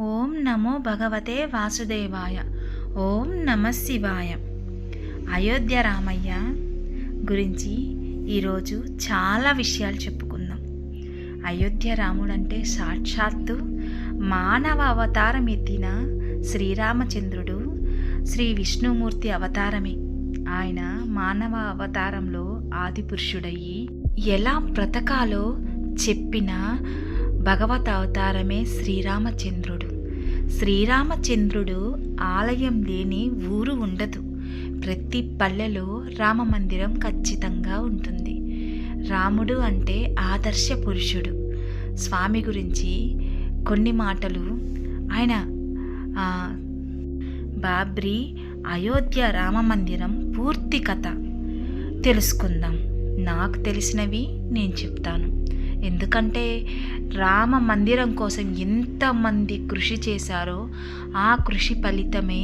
ఓం నమో భగవతే వాసుదేవాయ. ఓం నమ శివాయ. అయోధ్య రామయ్య గురించి ఈరోజు చాలా విషయాలు చెప్పుకుందాం. అయోధ్య రాముడంటే సాక్షాత్తు మానవ అవతారం ఎత్తిన శ్రీరామచంద్రుడు శ్రీ విష్ణుమూర్తి అవతారమే. ఆయన మానవ అవతారంలో ఆది పురుషుడయ్యి ఎలా బ్రతకాలో చెప్పిన భగవత్ అవతారమే శ్రీరామచంద్రుడు. శ్రీరామచంద్రుడు ఆలయం లేని ఊరు ఉండదు. ప్రతి పల్లెలో రామ మందిరం ఖచ్చితంగా ఉంటుంది. రాముడు అంటే ఆదర్శ పురుషుడు. స్వామి గురించి కొన్ని మాటలు. ఆయన బాబ్రీ అయోధ్య రామ మందిరం పూర్తి కథ తెలుసుకుందాం. నాకు తెలిసినవి నేను చెప్తాను. ఎందుకంటే రామ మందిరం కోసం ఎంతమంది కృషి చేశారో ఆ కృషి ఫలితమే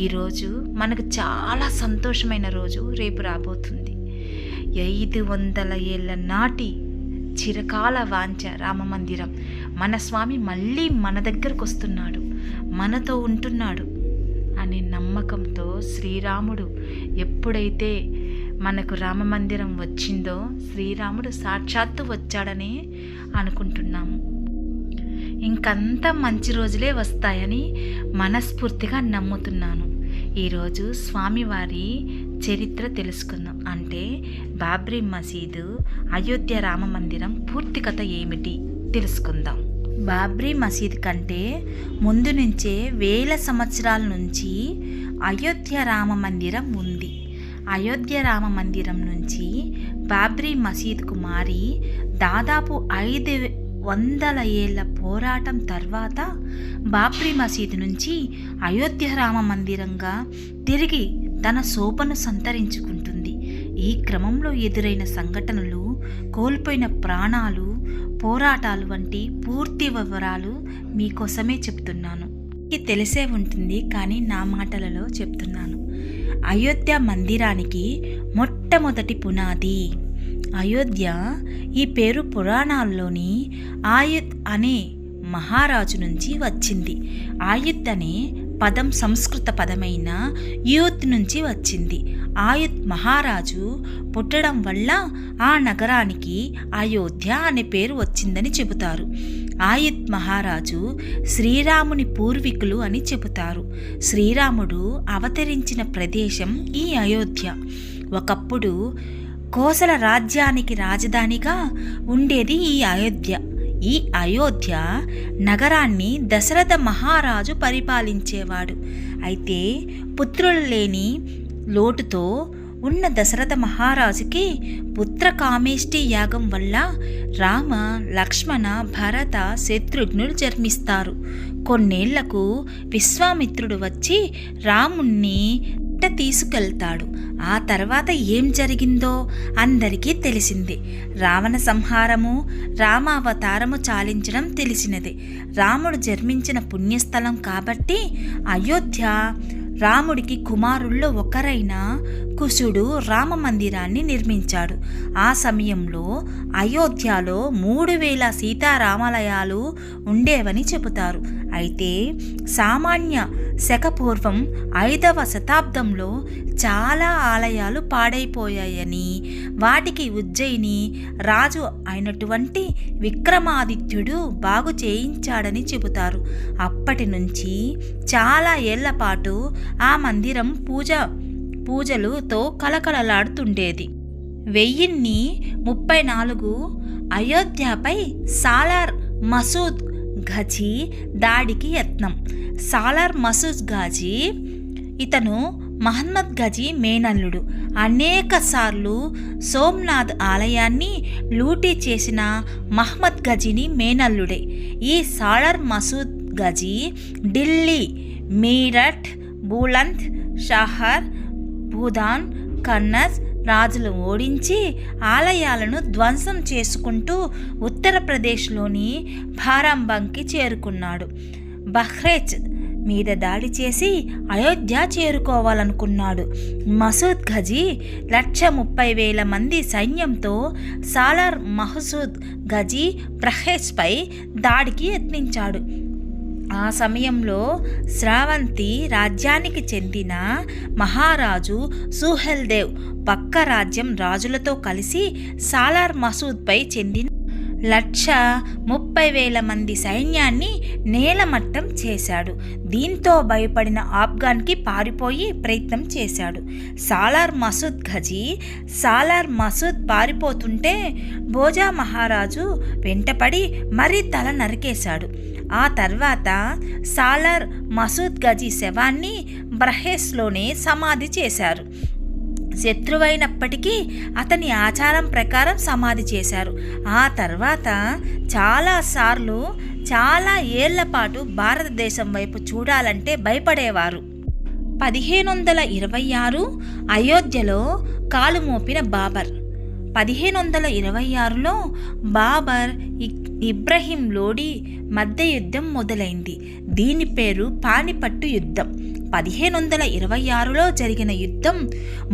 ఈరోజు మనకు చాలా సంతోషమైన రోజు రేపు రాబోతుంది. 500 ఏళ్ళ నాటి చిరకాల వాంఛ రామ మందిరం. మన స్వామి మళ్ళీ మన దగ్గరకు వస్తున్నాడు, మనతో ఉంటున్నాడు అనే నమ్మకంతో శ్రీరాముడు ఎప్పుడైతే మనకు రామ మందిరం వచ్చిందో శ్రీరాముడు సాక్షాత్తు వచ్చాడని అనుకుంటున్నాము. ఇంకంతా మంచి రోజులే వస్తాయని మనస్ఫూర్తిగా నమ్ముతున్నాను. ఈరోజు స్వామివారి చరిత్ర తెలుసుకుందాం. అంటే బాబ్రీ మసీదు అయోధ్య రామ మందిరం పూర్తి కథ ఏమిటి తెలుసుకుందాం. బాబ్రీ మసీద్ కంటే ముందు నుంచే వేల సంవత్సరాల నుంచి అయోధ్య రామ మందిరం ఉంది. అయోధ్య రామ మందిరం నుంచి బాబ్రీ మసీద్కు మారి దాదాపు 500 ఏళ్ల పోరాటం తర్వాత బాబ్రీ మసీదు నుంచి అయోధ్య రామ మందిరంగా తిరిగి తన శోభను సంతరించుకుంటుంది. ఈ క్రమంలో ఎదురైన సంఘటనలు, కోల్పోయిన ప్రాణాలు, పోరాటాలు వంటి పూర్తి వివరాలు మీకోసమే చెప్తున్నాను. ఇది తెలిసే ఉంటుంది, కానీ నా మాటలలో చెప్తున్నాను. అయోధ్య మందిరానికి మొట్టమొదటి పునాది అయోధ్య. ఈ పేరు పురాణాల్లోని ఆయుత్ అనే మహారాజు నుంచి వచ్చింది. ఆయుత్ అనే పదం సంస్కృత పదమైన యూత్ నుంచి వచ్చింది. ఆయుత్ మహారాజు పుట్టడం వల్ల ఆ నగరానికి అయోధ్య అనే పేరు వచ్చిందని చెబుతారు. ఆయుత్ మహారాజు శ్రీరాముని పూర్వీకులు అని చెబుతారు. శ్రీరాముడు అవతరించిన ప్రదేశం ఈ అయోధ్య. ఒకప్పుడు కోసల రాజ్యానికి రాజధానిగా ఉండేది ఈ అయోధ్య. ఈ అయోధ్య నగరాన్ని దశరథ మహారాజు పరిపాలించేవాడు. అయితే పుత్రులు లేని లోటుతో ఉన్న దశరథ మహారాజుకి పుత్రకామేష్టి యాగం వల్ల రామ, లక్ష్మణ, భరత, శత్రుఘ్నులు జన్మిస్తారు. కొన్నేళ్లకు విశ్వామిత్రుడు వచ్చి రాముణ్ణి తీసుకెళ్తాడు. ఆ తర్వాత ఏం జరిగిందో అందరికీ తెలిసిందే. రావణ సంహారము, రామావతారము చాలించడం తెలిసినదే. రాముడు జన్మించిన పుణ్యస్థలం కాబట్టి అయోధ్య రాముడికి కుమారుల్లో ఒకరైన కుశుడు రామ మందిరాన్ని నిర్మించాడు. ఆ సమయంలో అయోధ్యలో 3000 సీతారామాలయాలు ఉండేవని చెబుతారు. అయితే సామాన్య శకపూర్వం 5వ శతాబ్దంలో చాలా ఆలయాలు పాడైపోయాయని, వాటికి ఉజ్జయిని రాజు అయినటువంటి విక్రమాదిత్యుడు బాగు చేయించాడని చెబుతారు. అప్పటి నుంచి చాలా ఏళ్ల పాటు ఆ మందిరం పూజలుతో కలకలలాడుతుండేది. 1034 అయోధ్యపై సాలార్ మసూద్ ఘజీ దాడికి యత్నం. సాలార్ మసూద్ ఘజీ ఇతను మహమ్మద్ ఘజీ మేనల్లుడు. అనేక సార్లు సోమనాథ్ ఆలయాన్ని లూటీ చేసిన మహమ్మద్ ఘజీని మేనల్లుడే. ఈ సాలార్ మసూద్ ఘజీ ఢిల్లీ, మీరట్, బులంద్ షహర్, బుధాన్, కన్నస్ రాజులు ఓడించి ఆలయాలను ధ్వంసం చేసుకుంటూ ఉత్తరప్రదేశ్లోని బారాబంకీకి చేరుకున్నాడు. బహ్రేచ్ మీద దాడి చేసి అయోధ్య చేరుకోవాలనుకున్నాడు. మసూద్ ఘజీ 130,000 మంది సైన్యంతో సాలార్ మసూద్ ఘజీ బహ్రేచ్పై దాడికి యత్నించాడు. ఆ సమయంలో శ్రావంతి రాజ్యానికి చెందిన మహారాజు సుహెల్దేవ్ పక్క రాజ్యం రాజులతో కలిసి సాలార్ మసూద్పై చెందిన 1,30,000 మంది సైన్యాన్ని నేలమట్టం చేశాడు. దీంతో భయపడిన ఆఫ్ఘన్కి పారిపోయి ప్రయత్నం చేశాడు. సాలార్ మసూద్ ఘజీ సాలార్ మసూద్ పారిపోతుంటే భోజా మహారాజు వెంటపడి మరీ తల నరికేశాడు. ఆ తర్వాత సాలార్ మసూద్ ఘజీ శవాన్ని బ్రహేస్లోనే సమాధి చేశారు. శత్రువైనప్పటికీ అతని ఆచారం ప్రకారం సమాధి చేశారు. ఆ తర్వాత చాలాసార్లు చాలా ఏళ్ల పాటు భారతదేశం వైపు చూడాలంటే భయపడేవారు. 1526 అయోధ్యలో కాలు మోపిన బాబర్. 1526లో బాబర్ ఇబ్రహీం లోడి మధ్య యుద్ధం మొదలైంది. దీని పేరు పానిపట్టు యుద్ధం. 1526లో జరిగిన యుద్ధం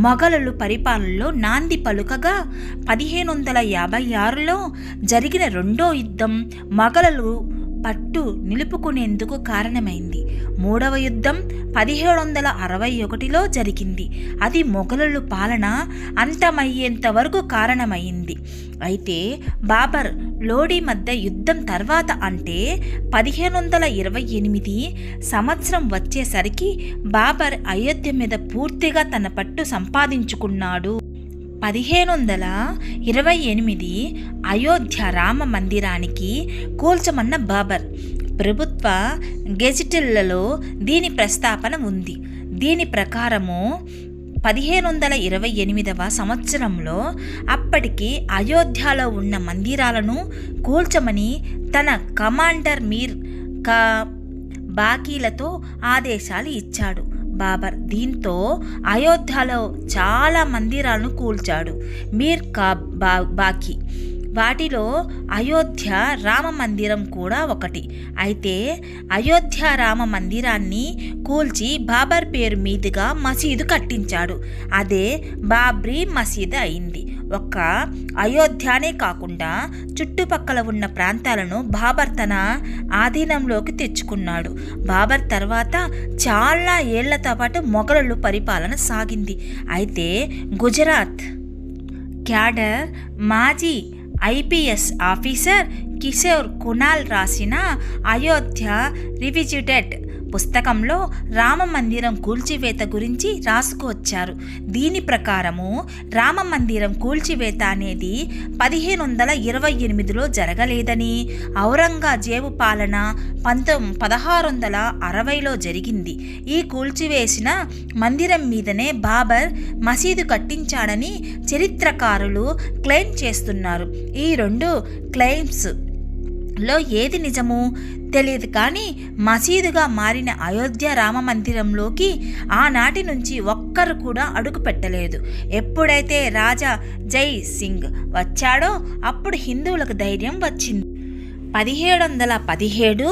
మొఘలుల పరిపాలనలో నాంది పలుకగా 1556లో జరిగిన రెండో యుద్ధం మొఘలులు పట్టు నిలుపుకునేందుకు కారణమైంది. మూడవ యుద్ధం 1761లో జరిగింది. అది మొఘలుల పాలన అంతమయ్యేంత వరకు కారణమైంది. అయితే బాబర్ లోడి మధ్య యుద్ధం తర్వాత అంటే 1528 సంవత్సరం వచ్చేసరికి బాబర్ అయోధ్య మీద పూర్తిగా తన పట్టు సంపాదించుకున్నాడు. 1528 అయోధ్య రామ మందిరానికి కూల్చమన్న బాబర్ ప్రభుత్వ గెజిటెళ్లలో దీని ప్రస్తావన ఉంది. దీని ప్రకారము 1528వ సంవత్సరంలో అప్పటికి అయోధ్యలో ఉన్న మందిరాలను కూల్చమని తన కమాండర్ మీర్ బాకీలతో ఆదేశాలు ఇచ్చాడు బాబర్. దీంతో అయోధ్యలో చాలా మందిరాలను కూల్చాడు మీర్ బాకీ. వాటిలో అయోధ్య రామ మందిరం కూడా ఒకటి. అయితే అయోధ్య రామ మందిరాన్ని కూల్చి బాబర్ పేరు మీదుగా మసీదు కట్టించాడు. అదే బాబ్రీ మసీదు అయింది. ఒక్క అయోధ్యనే కాకుండా చుట్టుపక్కల ఉన్న ప్రాంతాలను బాబర్ తన ఆధీనంలోకి తెచ్చుకున్నాడు. బాబర్ తర్వాత చాలా ఏళ్లతో పాటు మొఘలుల పరిపాలన సాగింది. అయితే గుజరాత్ క్యాడర్ మాజీ ఐపీఎస్ ఆఫీసర్ కిషోర్ కునాల్ రాసిన అయోధ్య రివిజిటెడ్ పుస్తకంలో రామ మందిరం కూల్చివేత గురించి రాసుకొచ్చారు. దీని ప్రకారము రామ మందిరం కూల్చివేత అనేది 1528లో జరగలేదని, ఔరంగజేబు పాలన 1660లో జరిగింది. ఈ కూల్చివేసిన మందిరం మీదనే బాబర్ మసీదు కట్టించాడని చరిత్రకారులు క్లెయిమ్ చేస్తున్నారు. ఈ రెండు క్లెయిమ్స్ లో ఏది నిజము తెలియదు. కానీ మసీదుగా మారిన అయోధ్య రామ మందిరంలోకి ఆనాటి నుంచి ఒక్కరు కూడా అడుగు పెట్టలేదు. ఎప్పుడైతే రాజా జై సింగ్ వచ్చాడో అప్పుడు హిందువులకు ధైర్యం వచ్చింది. 1717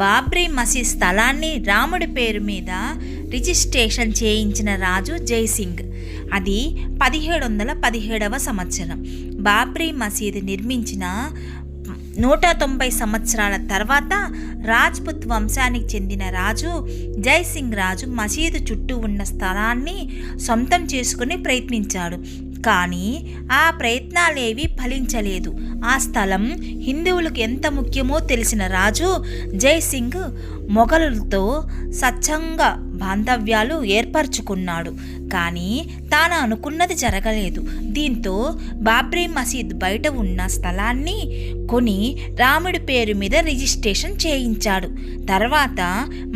బాబ్రీ మసీద్ స్థలాన్ని రాముడి పేరు మీద రిజిస్ట్రేషన్ చేయించిన రాజు జైసింగ్. అది 1717వ సంవత్సరం. బాబ్రీ మసీదు నిర్మించిన 190 సంవత్సరాల తర్వాత రాజ్పుత్ వంశానికి చెందిన రాజు జైసింగ్ రాజు మసీదు చుట్టూ ఉన్న స్థలాన్ని సొంతం చేసుకుని ప్రయత్నించాడు. కానీ ఆ ప్రయత్నాలేవి ఫలించలేదు. ఆ స్థలం హిందువులకు ఎంత ముఖ్యమో తెలిసిన రాజు జైసింగ్ మొఘలులతో స్వచ్ఛంగా బాంధవ్యాలు ఏర్పరచుకున్నాడు. కానీ తాను అనుకున్నది జరగలేదు. దీంతో బాబ్రీ మసీద్ బయట ఉన్న స్థలాన్ని కొని రాముడి పేరు మీద రిజిస్ట్రేషన్ చేయించాడు. తర్వాత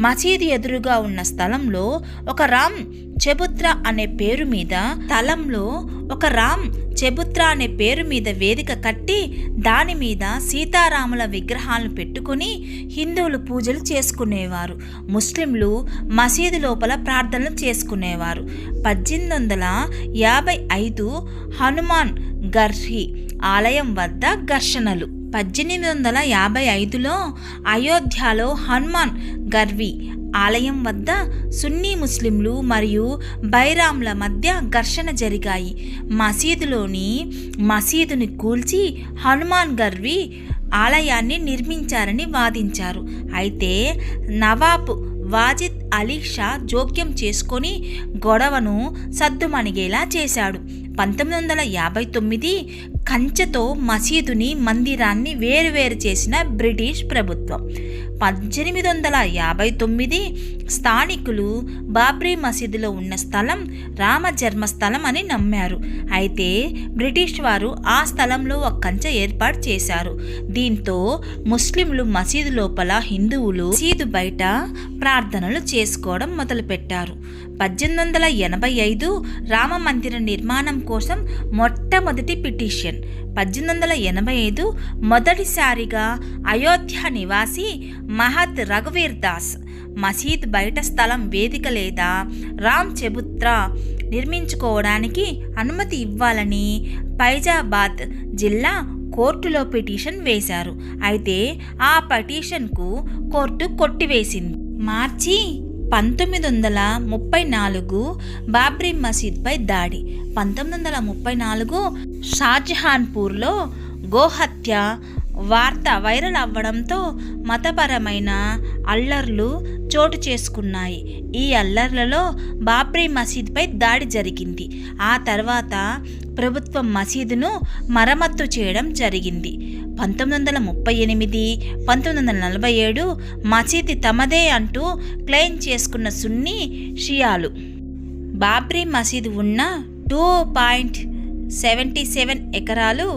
మసీదు ఎదురుగా ఉన్న స్థలంలో ఒక రామ్ చెబుత్రా అనే పేరు మీద వేదిక కట్టి దాని మీద సీతారాముల విగ్రహాలను పెట్టుకుని హిందువులు పూజలు చేసుకునేవారు. ముస్లింలు మసీదు లోపల ప్రార్థనలు చేసుకునేవారు. 1855 హనుమాన్ గర్హి ఆలయం వద్ద ఘర్షణలు. 1855లో అయోధ్యలో హనుమాన్ గర్వి ఆలయం వద్ద సున్నీ ముస్లింలు మరియు బైరాంల మధ్య ఘర్షణ జరిగాయి. మసీదుని కూల్చి హనుమాన్ గర్వి ఆలయాన్ని నిర్మించారని వాదించారు. అయితే నవాబ్ వాజిద్ అలీ షా జోక్యం చేసుకొని గొడవను సద్దుమణిగేలా చేశాడు. 1959 కంచెతో మసీదుని మందిరాన్ని వేరువేరు చేసిన బ్రిటిష్ ప్రభుత్వం. 1859 స్థానికులు బాబ్రీ మసీదులో ఉన్న స్థలం రామ జన్మస్థలం అని నమ్మారు. అయితే బ్రిటిష్ వారు ఆ స్థలంలో ఒక కంచె ఏర్పాటు చేశారు. దీంతో ముస్లింలు మసీదు లోపల, హిందువులు మసీదు బయట ప్రార్థనలు చేసుకోవడం మొదలుపెట్టారు. 1885 రామ మందిర నిర్మాణం కోసం మొట్టమొదటి పిటిషన్. 1885 మొదటిసారిగా అయోధ్య నివాసి మహత్ రఘువీర్ దాస్ మసీద్ బయట స్థలం, వేదిక లేదా రామ్ చబుత్రా నిర్మించుకోవడానికి అనుమతి ఇవ్వాలని ఫైజాబాద్ జిల్లా కోర్టులో పిటిషన్ వేశారు. అయితే ఆ పిటిషన్కు కోర్టు కొట్టివేసింది. మార్చి 1934 బాబ్రీ మసీద్పై దాడి. 1934 షాజహాన్పూర్లో గోహత్య వార్త వైరల్ అవ్వడంతో మతపరమైన అల్లర్లు చోటు చేసుకున్నాయి. ఈ అల్లర్లలో బాబ్రీ మసీద్పై దాడి జరిగింది. ఆ తర్వాత ప్రభుత్వం మసీదును మరమ్మత్తు చేయడం జరిగింది. 1938, 1947 మసీదు తమదే అంటూ క్లెయిమ్ చేసుకున్న సున్నీ షియాలు బాబ్రీ మసీదు ఉన్న 2.77 ఎకరాలు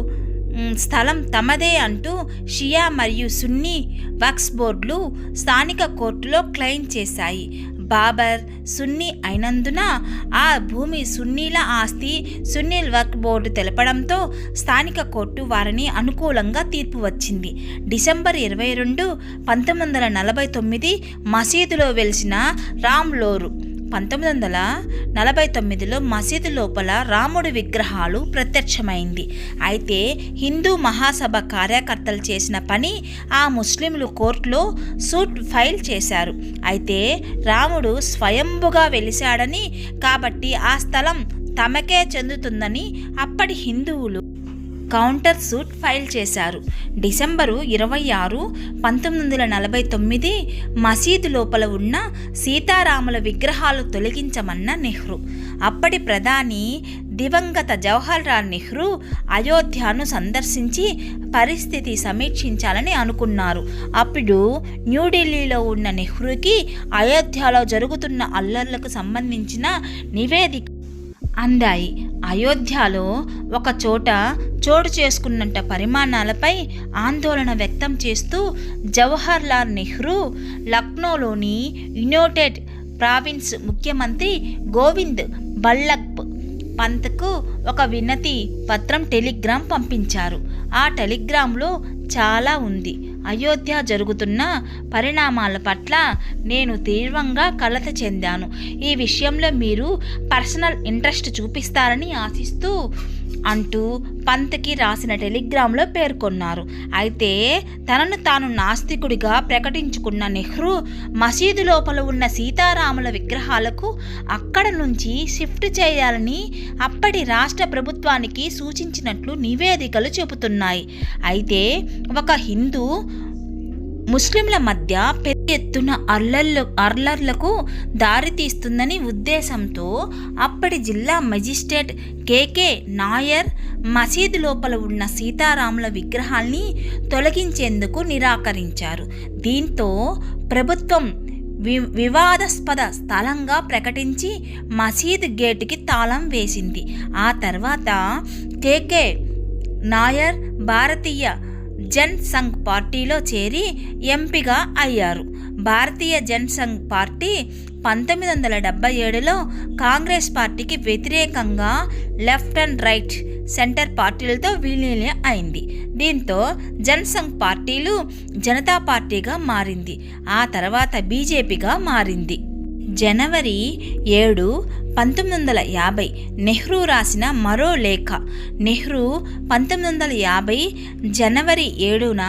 స్థలం తమదే అంటూ షియా మరియు సున్నీ వక్ఫ్ బోర్డులు స్థానిక కోర్టులో క్లెయిమ్ చేశాయి. బాబర్ సున్నీ అయినందున ఆ భూమి సున్నీల ఆస్తి, సున్నీ వక్ఫ్ బోర్డు తెలపడంతో స్థానిక కోర్టు వారిని అనుకూలంగా తీర్పు వచ్చింది. డిసెంబర్ 22, 1949 మసీదులో వెలిసిన రామ్ లోరు. 1949లో మసీదు లోపల రాముడి విగ్రహాలు ప్రత్యక్షమైంది. అయితే హిందూ మహాసభ కార్యకర్తలు చేసిన పని ఆ ముస్లింలు కోర్టులో సూట్ ఫైల్ చేశారు. అయితే రాముడు స్వయంభుగా వెలిశాడని, కాబట్టి ఆ స్థలం తమకే చెందుతుందని అప్పటి హిందువులు కౌంటర్ సూట్ ఫైల్ చేశారు. డిసెంబరు 26, 1949 మసీదు లోపల ఉన్న సీతారాముల విగ్రహాలు తొలగించమన్న నెహ్రూ. అప్పటి ప్రధాని దివంగత జవహర్లాల్ నెహ్రూ అయోధ్యను సందర్శించి పరిస్థితి సమీక్షించాలని అనుకున్నారు. అప్పుడు న్యూఢిల్లీలో ఉన్న నెహ్రూకి అయోధ్యలో జరుగుతున్న అల్లర్లకు సంబంధించిన నివేదిక అందాయి. అయోధ్యలో ఒక చోట చోటు చేసుకున్నంత పరిమాణాలపై ఆందోళన వ్యక్తం చేస్తూ జవహర్లాల్ నెహ్రూ లక్నోలోని యునైటెడ్ ప్రావిన్స్ ముఖ్యమంత్రి గోవింద్ వల్లభ్ పంత్కు ఒక వినతి పత్రం, టెలిగ్రామ్ పంపించారు. ఆ టెలిగ్రామ్లో చాలా ఉంది. అయోధ్య జరుగుతున్న పరిణామాల పట్ల నేను తీవ్రంగా కలత చెందాను. ఈ విషయంలో మీరు పర్సనల్ ఇంట్రెస్ట్ చూపిస్తారని ఆశిస్తూ అంటూ పంత్కి రాసిన టెలిగ్రామ్లో పేర్కొన్నారు. అయితే తనను తాను నాస్తికుడిగా ప్రకటించుకున్న నెహ్రూ మసీదు లోపల ఉన్న సీతారాముల విగ్రహాలకు అక్కడ నుంచి షిఫ్ట్ చేయాలని అప్పటి రాష్ట్ర ప్రభుత్వానికి సూచించినట్లు నివేదికలు చెబుతున్నాయి. అయితే ఒక హిందూ ముస్లింల మధ్య పెద్ద ఎత్తున అల్లర్లకు దారితీస్తుందని ఉద్దేశంతో అప్పటి జిల్లా మెజిస్ట్రేట్ కేకే నాయర్ మసీదు లోపల ఉన్న సీతారాముల విగ్రహాల్ని తొలగించేందుకు నిరాకరించారు. దీంతో ప్రభుత్వం వివాదాస్పద స్థలంగా ప్రకటించి మసీదు గేటుకి తాళం వేసింది. ఆ తర్వాత కేకే నాయర్ భారతీయ జన్ సంఘ్ పార్టీలో చేరి ఎంపీగా అయ్యారు. భారతీయ జన్ సంఘ్ పార్టీ 1977లో కాంగ్రెస్ పార్టీకి వ్యతిరేకంగా లెఫ్ట్ అండ్ రైట్ సెంటర్ పార్టీలతో విలీనం అయింది. దీంతో జన్ సంఘ్ పార్టీలు జనతా పార్టీగా మారింది. ఆ తర్వాత బీజేపీగా మారింది. జనవరి 7, 1950 నెహ్రూ రాసిన మరో లేఖ. నెహ్రూ 1950 జనవరి 7న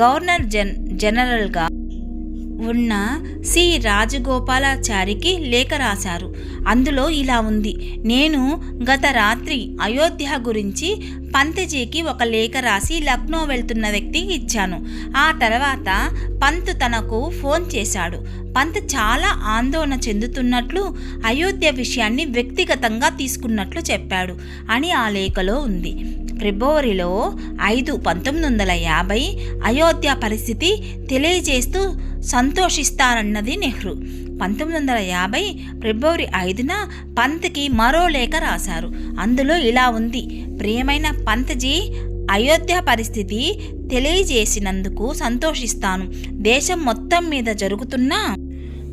గవర్నర్ జనరల్గా ఉన్న సి రాజగోపాలాచారికి లేఖ రాశారు. అందులో ఇలా ఉంది: నేను గత రాత్రి అయోధ్య గురించి పంత్జీకి ఒక లేఖ రాసి లక్నో వెళ్తున్న వ్యక్తికి ఇచ్చాను. ఆ తర్వాత పంత్ తనకు ఫోన్ చేశాడు. పంత్ చాలా ఆందోళన చెందుతున్నట్లు, అయోధ్య విషయాన్ని వ్యక్తిగతంగా తీసుకున్నట్లు చెప్పాడు అని ఆ లేఖలో ఉంది. ఫిబ్రవరిలో 5, 1950 అయోధ్య పరిస్థితి తెలియజేస్తూ సంతోషిస్తారన్నది నెహ్రూ. 1950 ఫిబ్రవరి 5న పంత్కి మరో లేఖ రాశారు. అందులో ఇలా ఉంది: ప్రియమైన పంత్జీ, అయోధ్య పరిస్థితి తెలియజేసినందుకు సంతోషిస్తాను. దేశం మొత్తం మీద జరుగుతున్న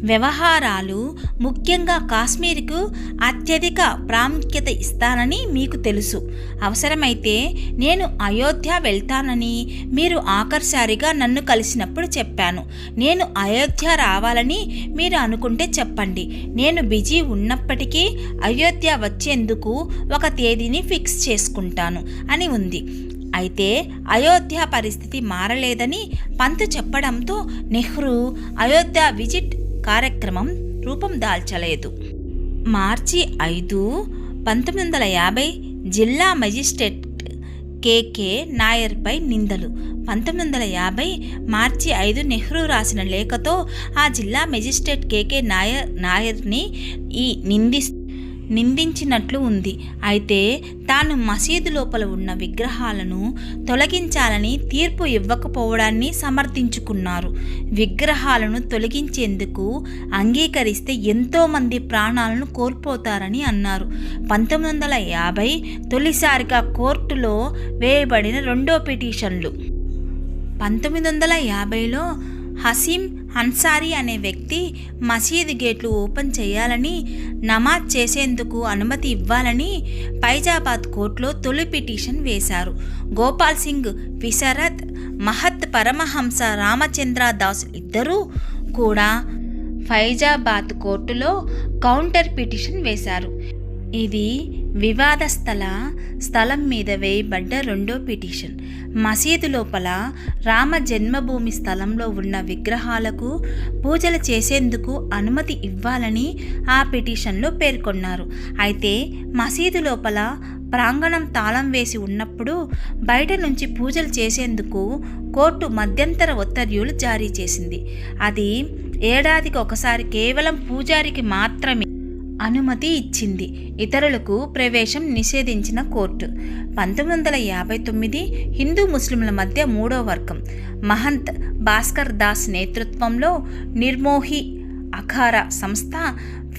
వ్యవహారాలు, ముఖ్యంగా కాశ్మీర్కు అత్యధిక ప్రాముఖ్యత ఇస్తానని మీకు తెలుసు. అవసరమైతే నేను అయోధ్య వెళ్తానని మీరు ఆఖరిసారిగా నన్ను కలిసినప్పుడు చెప్పాను. నేను అయోధ్య రావాలని మీరు అనుకుంటే చెప్పండి. నేను బిజీ ఉన్నప్పటికీ అయోధ్య వచ్చేందుకు ఒక తేదీని ఫిక్స్ చేసుకుంటాను అని ఉంది. అయితే అయోధ్య పరిస్థితి మారలేదని పంత్ చెప్పడంతో నెహ్రూ అయోధ్య విజిట్ కార్యక్రమం రూపం దాల్చలేదు. మార్చి 5, 1950 జిల్లా మెజిస్ట్రేట్ కేకే నాయర్పై నిందలు. 1950 మార్చి 5 నెహ్రూ రాసిన లేఖతో ఆ జిల్లా మెజిస్ట్రేట్ కేకే నాయర్ని నిందించినట్లు ఉంది. అయితే తాను మసీదు లోపల ఉన్న విగ్రహాలను తొలగించాలని తీర్పు ఇవ్వకపోవడాన్ని సమర్థించుకున్నారు. విగ్రహాలను తొలగించేందుకు అంగీకరిస్తే ఎంతోమంది ప్రాణాలను కోల్పోతారని అన్నారు. 1950 తొలిసారిగా కోర్టులో వేయబడిన రెండో పిటిషన్లు. 1950లో హసీం అన్సారీ అనే వ్యక్తి మసీదు గేట్లు ఓపెన్ చేయాలని, నమాజ్ చేసేందుకు అనుమతి ఇవ్వాలని ఫైజాబాద్ కోర్టులో తొలి పిటిషన్ వేశారు. గోపాల్ సింగ్ విశారద్, మహత్ పరమహంస రామచంద్ర దాస్ ఇద్దరూ కూడా ఫైజాబాద్ కోర్టులో కౌంటర్ పిటిషన్ వేశారు. ఇది వివాదస్థల స్థలం మీద వేయబడ్డ రెండో పిటిషన్. మసీదు లోపల రామ జన్మభూమి స్థలంలో ఉన్న విగ్రహాలకు పూజలు చేసేందుకు అనుమతి ఇవ్వాలని ఆ పిటిషన్లో పేర్కొన్నారు. అయితే మసీదు లోపల ప్రాంగణం తాళం వేసి ఉన్నప్పుడు బయట నుంచి పూజలు చేసేందుకు కోర్టు మధ్యంతర ఉత్తర్వులు జారీ చేసింది. అది ఏడాదికి ఒకసారి కేవలం పూజారికి మాత్రమే అనుమతి ఇచ్చింది. ఇతరులకు ప్రవేశం నిషేధించిన కోర్టు. 1959 హిందూ ముస్లింల మధ్య మూడో వర్గం మహంత్ భాస్కర్ దాస్ నేతృత్వంలో నిర్మోహి అఖారా సంస్థ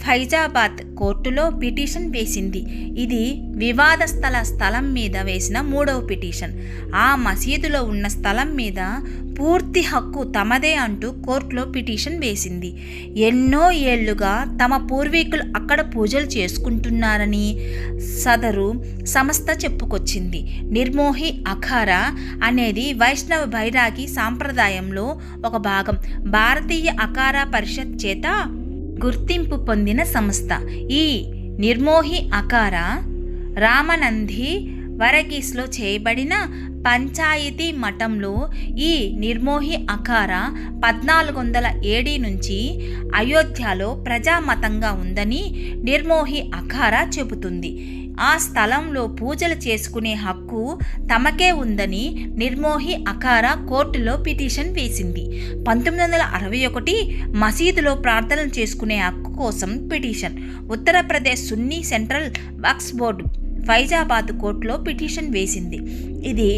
ఫైజాబాద్ కోర్టులో పిటిషన్ వేసింది. ఇది వివాదస్థల స్థలం మీద వేసిన మూడవ పిటిషన్. ఆ మసీదులో ఉన్న స్థలం మీద పూర్తి హక్కు తమదే అంటూ కోర్టులో పిటిషన్ వేసింది. ఎన్నో ఏళ్లుగా తమ పూర్వీకులు అక్కడ పూజలు చేసుకుంటున్నారని సదరు సంస్థ చెప్పుకొచ్చింది. నిర్మోహి అఖారా అనేది వైష్ణవ బైరాగి సాంప్రదాయంలో ఒక భాగం. భారతీయ అఖారా పరిషత్ చేత గుర్తింపు పొందిన సంస్థ. ఈ నిర్మోహి అఖారా రామనంది వరగీస్లో చేయబడిన పంచాయతీ మఠంలో ఈ నిర్మోహి అఖారా 1400 AD నుంచి అయోధ్యలో ప్రజామతంగా ఉందని నిర్మోహి అఖారా చెబుతుంది. ఆ స్థలంలో పూజలు చేసుకునే హక్కు తమకే ఉందని నిర్మోహి అఖారా కోర్టులో పిటిషన్ వేసింది. 1961 మసీదులో ప్రార్థనలు చేసుకునే హక్కు కోసం పిటిషన్. ఉత్తరప్రదేశ్ సున్నీ సెంట్రల్ వక్ఫ్ బోర్డు ఫైజాబాద్ కోర్టులో పిటిషన్ వేసింది. ఇది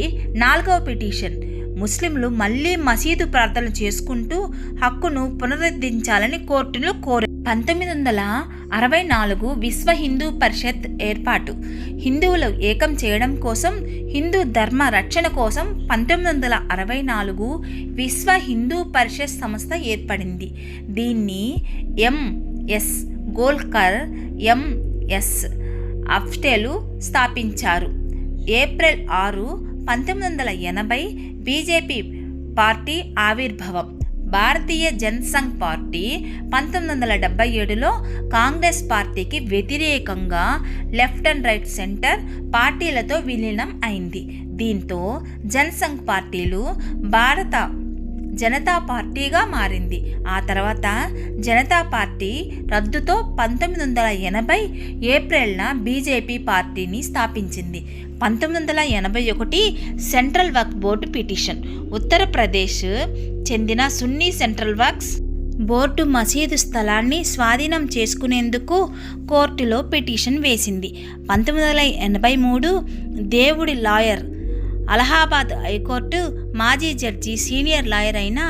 4వ పిటిషన్. ముస్లింలు మళ్లీ మసీదు ప్రార్థనలు చేసుకుంటూ హక్కును పునరుద్ధరించాలని కోర్టులో కోరారు. 1964 విశ్వ హిందూ పరిషత్ ఏర్పాటు. హిందువులు ఏకం చేయడం కోసం, హిందూ ధర్మ రక్షణ కోసం 1964 విశ్వ హిందూ పరిషత్ సంస్థ ఏర్పడింది. దీన్ని ఎంఎస్ గోల్కర్, ఎంఎస్ అఫ్టేలు స్థాపించారు. ఏప్రిల్ 6, 1980 బీజేపీ పార్టీ ఆవిర్భావం. భారతీయ జనసంఘ్ పార్టీ 1977లో కాంగ్రెస్ పార్టీకి వ్యతిరేకంగా లెఫ్ట్ అండ్ రైట్ సెంటర్ పార్టీలతో విలీనం అయింది. దీంతో జనసంఘ్ పార్టీలు భారత జనతా పార్టీగా మారింది. ఆ తర్వాత జనతా పార్టీ రద్దుతో 1980 ఏప్రిల్న బీజేపీ పార్టీని స్థాపించింది. 1981 సెంట్రల్ వక్ఫ్ బోర్డు పిటిషన్. ఉత్తరప్రదేశ్ చెందిన సున్నీ సెంట్రల్ వక్ఫ్ బోర్డు మసీదు స్థలాన్ని స్వాధీనం చేసుకునేందుకు కోర్టులో పిటిషన్ వేసింది. 1983 దేవుడి లాయర్, అలహాబాద్ హైకోర్టు మాజీ జడ్జి, సీనియర్ లాయర్ అయిన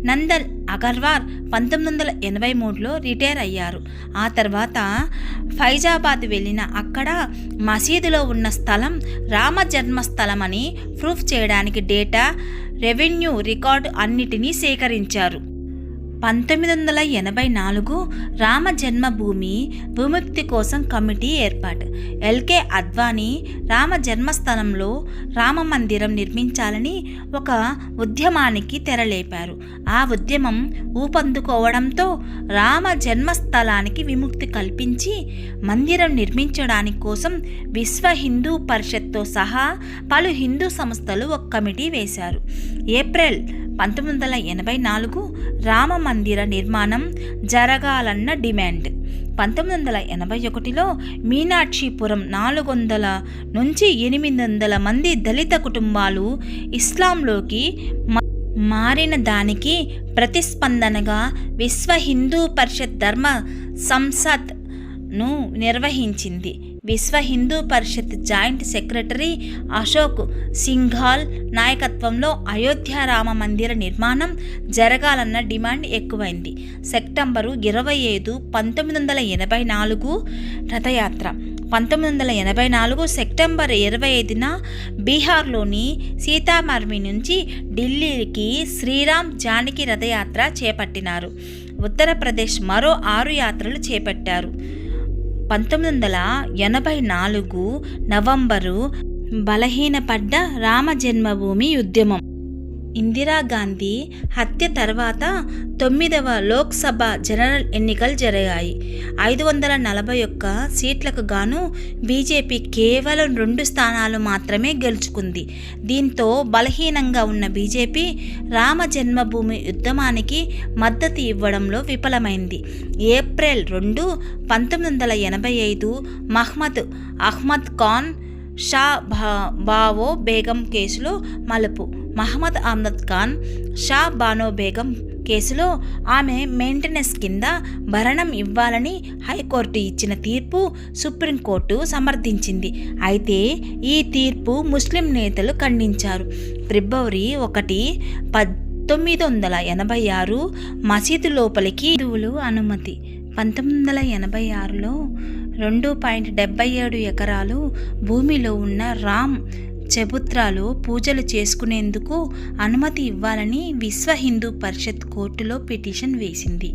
నందన్ అగర్వాల్ 1983లో రిటైర్ అయ్యారు. ఆ తర్వాత ఫైజాబాద్ వెళ్ళిన అక్కడ మసీదులో ఉన్న స్థలం రామ జన్మస్థలం అని ప్రూఫ్ చేయడానికి డేటా, రెవెన్యూ రికార్డు అన్నిటినీ సేకరించారు. 1984 రామ జన్మభూమి విముక్తి కోసం కమిటీ ఏర్పాటు. ఎల్కే అద్వానీ రామ జన్మస్థలంలో రామ మందిరం నిర్మించాలని ఒక ఉద్యమానికి తెరలేపారు. ఆ ఉద్యమం ఊపందుకోవడంతో రామ జన్మస్థలానికి విముక్తి కల్పించి మందిరం నిర్మించడానికి కోసం విశ్వ హిందూ పరిషత్తో సహా పలు హిందూ సంస్థలు ఒక కమిటీ వేశారు. ఏప్రిల్ 1984 రామ మందిర నిర్మాణం జరగాలన్న డిమాండ్. 1981లో మీనాక్షిపురం 400 నుంచి 800 మంది దళిత కుటుంబాలు ఇస్లాంలోకి మారిన దానికి ప్రతిస్పందనగా విశ్వ హిందూ పరిషత్ ధర్మ సంసద్ను నిర్వహించింది. విశ్వ హిందూ పరిషత్ జాయింట్ సెక్రటరీ అశోక్ సింఘాల్ నాయకత్వంలో అయోధ్య రామ మందిర నిర్మాణం జరగాలన్న డిమాండ్ ఎక్కువైంది. సెప్టెంబరు 25, 1984 రథయాత్ర. 1984 సెప్టెంబర్ 25న బీహార్లోని సీతామర్మి నుంచి ఢిల్లీకి శ్రీరామ్ జానకి రథయాత్ర చేపట్టినారు. ఉత్తరప్రదేశ్ మరో 6 యాత్రలు చేపట్టారు. 1984 నవంబరు బలహీనపడ్డ రామ జన్మభూమి ఉద్యమం. ఇందిరాగాంధీ హత్య తర్వాత 9వ లోక్సభ జనరల్ ఎన్నికలు జరిగాయి. 541 సీట్లకు గాను బీజేపీ కేవలం 2 స్థానాలు మాత్రమే గెలుచుకుంది. దీంతో బలహీనంగా ఉన్న బీజేపీ రామ జన్మభూమి ఉద్యమానికి మద్దతు ఇవ్వడంలో విఫలమైంది. ఏప్రిల్ 2, 1985 మహ్మద్ అహ్మద్ ఖాన్ షా బావో బేగం కేసులో మలుపు. మహమ్మద్ అహ్మద్ ఖాన్ షా బానో బేగం కేసులో ఆమె మెయింటెనెన్స్ కింద భరణం ఇవ్వాలని హైకోర్టు ఇచ్చిన తీర్పు సుప్రీంకోర్టు సమర్థించింది. అయితే ఈ తీర్పు ముస్లిం నేతలు ఖండించారు. ఫిబ్రవరి 1, 1986 మసీదు లోపలికి హిందువులు అనుమతి. 1986లో 2.77 ఎకరాలు భూమిలో ఉన్న రామ్ చబుత్రాలో పూజలు చేసుకునేందుకు అనుమతి ఇవ్వాలని విశ్వ హిందూ పరిషత్ కోర్టులో పిటిషన్ వేసింది.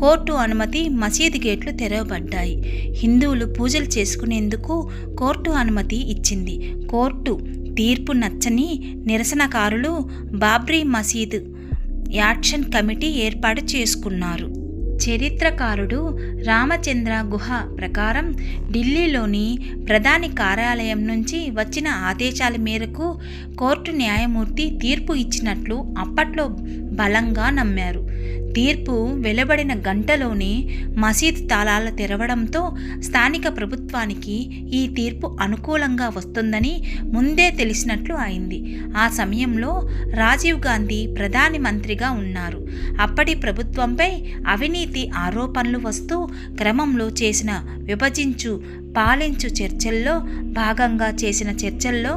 కోర్టు అనుమతి, మసీదు గేట్లు తెరవబడ్డాయి. హిందువులు పూజలు చేసుకునేందుకు కోర్టు అనుమతి ఇచ్చింది. కోర్టు తీర్పు నచ్చని నిరసనకారులు బాబ్రీ మసీదు యాక్షన్ కమిటీ ఏర్పాటు చేసుకున్నారు. చరిత్రకారుడు రామచంద్ర గుహ ప్రకారం ఢిల్లీలోని ప్రధాని కార్యాలయం నుంచి వచ్చిన ఆదేశాల మేరకు కోర్టు న్యాయమూర్తి తీర్పు ఇచ్చినట్లు అప్పట్లో బలంగా నమ్మారు. తీర్పు వెలువడిన గంటలోనే మసీద్ తాళాలు తెరవడంతో స్థానిక ప్రభుత్వానికి ఈ తీర్పు అనుకూలంగా వస్తుందని ముందే తెలిసినట్లు అయింది. ఆ సమయంలో రాజీవ్ గాంధీ ప్రధాని మంత్రిగా ఉన్నారు. అప్పటి ప్రభుత్వంపై అవినీతి ఆరోపణలు వస్తూ క్రమంలో చేసిన విభజించు పాలించు చర్చల్లో భాగంగా చేసిన చర్చల్లో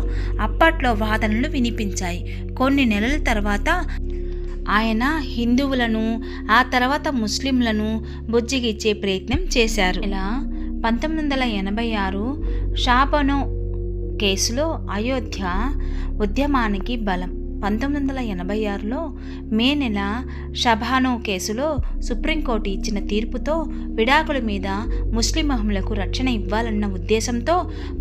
అప్పట్లో వాదనలు వినిపించాయి. కొన్ని నెలల తర్వాత ఆయన హిందువులను, ఆ తర్వాత ముస్లింలను బుజ్జిగిచ్చే ప్రయత్నం చేశారు. ఇలా 1986 షాబనో కేసులో అయోధ్య ఉద్యమానికి బలం. 1986లో మే నెల షబానో కేసులో సుప్రీంకోర్టు ఇచ్చిన తీర్పుతో విడాకుల మీద ముస్లిం మహిళలకు రక్షణ ఇవ్వాలన్న ఉద్దేశంతో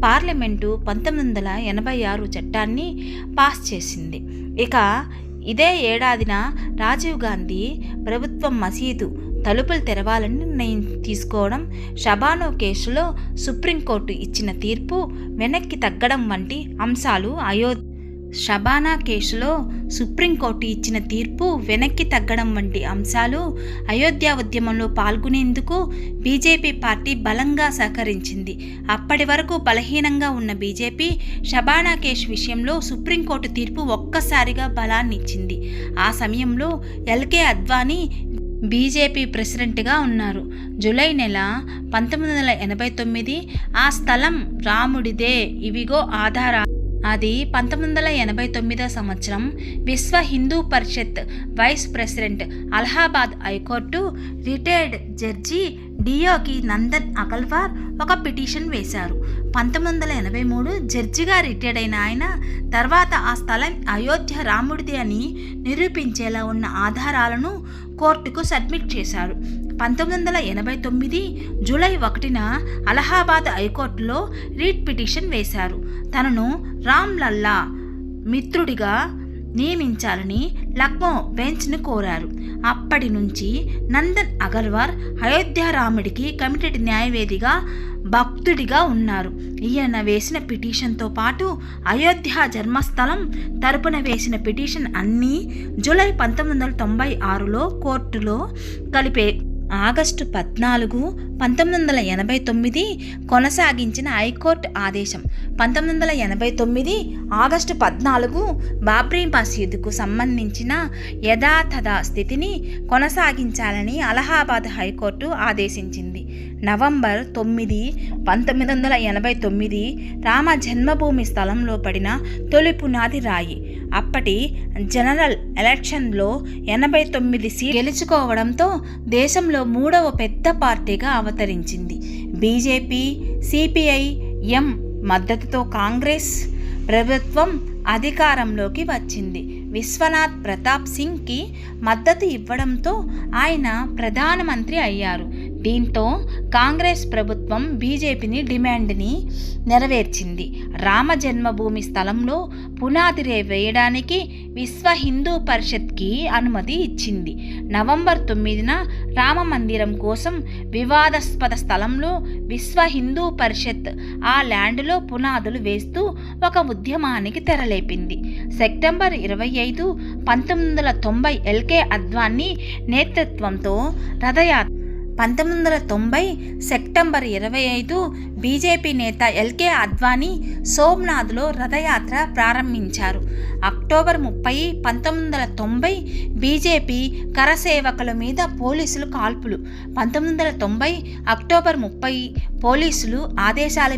పార్లమెంటు 1986 చట్టాన్ని పాస్ చేసింది. ఇక ఇదే ఏడాదిన రాజీవ్ గాంధీ ప్రభుత్వం మసీదు తలుపులు తెరవాలని నిర్ణయం తీసుకోవడం, షబానో కేసులో సుప్రీంకోర్టు ఇచ్చిన తీర్పు వెనక్కి తగ్గడం వంటి అంశాలు షబానా కేసులో సుప్రీంకోర్టు ఇచ్చిన తీర్పు వెనక్కి తగ్గడం వంటి అంశాలు అయోధ్య ఉద్యమంలో పాల్గొనేందుకు బీజేపీ పార్టీ బలంగా సహకరించింది. అప్పటి వరకు బలహీనంగా ఉన్న బీజేపీ షబానా కేసు విషయంలో సుప్రీంకోర్టు తీర్పు ఒక్కసారిగా బలాన్నిచ్చింది. ఆ సమయంలో ఎల్కే అద్వానీ బీజేపీ ప్రెసిడెంట్గా ఉన్నారు. జూలై నెల 1989 ఆ స్థలం రాముడిదే, ఇవిగో ఆధారాలు. అది 1989 సంవత్సరం Vishwa Hindu Parishad vice president, Allahabad high court retired judge Deoki Nandan Agarwal ఒక పిటిషన్ వేశారు. 1983 జడ్జిగా రిటైర్డ్ అయిన ఆయన తర్వాత ఆ స్థలం అయోధ్య రాముడిది అని నిరూపించేలా ఉన్న ఆధారాలను కోర్టుకు సబ్మిట్ చేశారు. 1989 జూలై 1న అలహాబాద్ హైకోర్టులో రీట్ పిటిషన్ వేశారు. తనను రామ్ లల్లా మిత్రుడిగా నియమించాలని లక్నో బెంచ్ను కోరారు. అప్పటి నుంచి నందన్ అగర్వాల్ అయోధ్య రాముడికి కమిటెడ్ న్యాయవాదిగా భక్తుడిగా ఉన్నారు. ఈయన వేసిన పిటిషన్తో పాటు అయోధ్య జన్మస్థలం తరపున వేసిన పిటిషన్ అన్నీ జూలై 1996లో కోర్టులో కలిపే. ఆగస్టు 14, 1989 కొనసాగించిన హైకోర్టు ఆదేశం. 1989 ఆగస్టు 14 బాబ్రీ మసీదుకు సంబంధించిన యథాతథ స్థితిని కొనసాగించాలని అలహాబాద్ హైకోర్టు ఆదేశించింది. నవంబర్ 9, 1989 రామ జన్మభూమి స్థలంలో పడిన తొలి పునాది రాయి. అప్పటి జనరల్ ఎలక్షన్లో 89 సీట్లు గెలుచుకోవడంతో దేశంలో మూడవ పెద్ద పార్టీగా అవతరించింది. బీజేపీ, సిపిఐ ఎం మద్దతుతో కాంగ్రెస్ ప్రభుత్వం అధికారంలోకి వచ్చింది. విశ్వనాథ్ ప్రతాప్ సింగ్కి మద్దతు ఇవ్వడంతో ఆయన ప్రధానమంత్రి అయ్యారు. దీంతో కాంగ్రెస్ ప్రభుత్వం బీజేపీని డిమాండ్ని నెరవేర్చింది. రామ జన్మభూమి స్థలంలో పునాది వేయడానికి విశ్వ హిందూ పరిషత్కి అనుమతి ఇచ్చింది. నవంబర్ 9న రామ మందిరం కోసం వివాదాస్పద స్థలంలో విశ్వ హిందూ పరిషత్ ఆ ల్యాండ్లో పునాదులు వేస్తూ ఒక ఉద్యమానికి తెరలేపింది. సెప్టెంబర్ 25, 1990 ఎల్కే అద్వానీ నేతృత్వంతో రథయాత్ర. 1990 సెప్టెంబర్ 25 బీజేపీ నేత ఎల్కే అద్వానీ సోమనాథ్లో రథయాత్ర ప్రారంభించారు. అక్టోబర్ 30, 1990 బీజేపీ కరసేవకుల మీద పోలీసులు కాల్పులు. 1990 అక్టోబర్ 30 పోలీసులు ఆదేశాల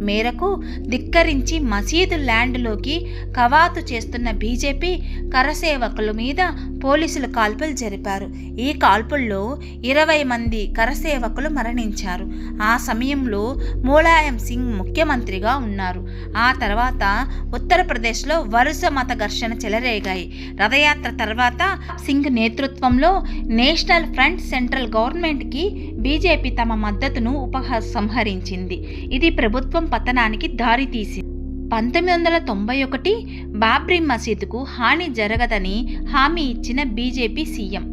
మేరకు ధిక్కరించి మసీదు ల్యాండ్లోకి కవాతు చేస్తున్న బీజేపీ కరసేవకుల మీద పోలీసులు కాల్పులు జరిపారు. ఈ కాల్పుల్లో 20 మంది కరసేవకులు మరణించారు. ఆ సమయంలో ములాయం సింగ్ ముఖ్యమంత్రిగా ఉన్నారు. ఆ తర్వాత ఉత్తరప్రదేశ్లో వరుస మత ఘర్షణ చెలరేగాయి. రథయాత్ర తర్వాత సింగ్ నేతృత్వంలో నేషనల్ ఫ్రంట్ సెంట్రల్ గవర్నమెంట్కి బీజేపీ తమ మద్దతును ఉపసంహరించింది. ఇది ప్రభుత్వం పతనానికి దారితీసింది. 1991 బాబ్రీ మసీదుకు హాని జరగదని హామీ ఇచ్చిన బీజేపీ సీఎం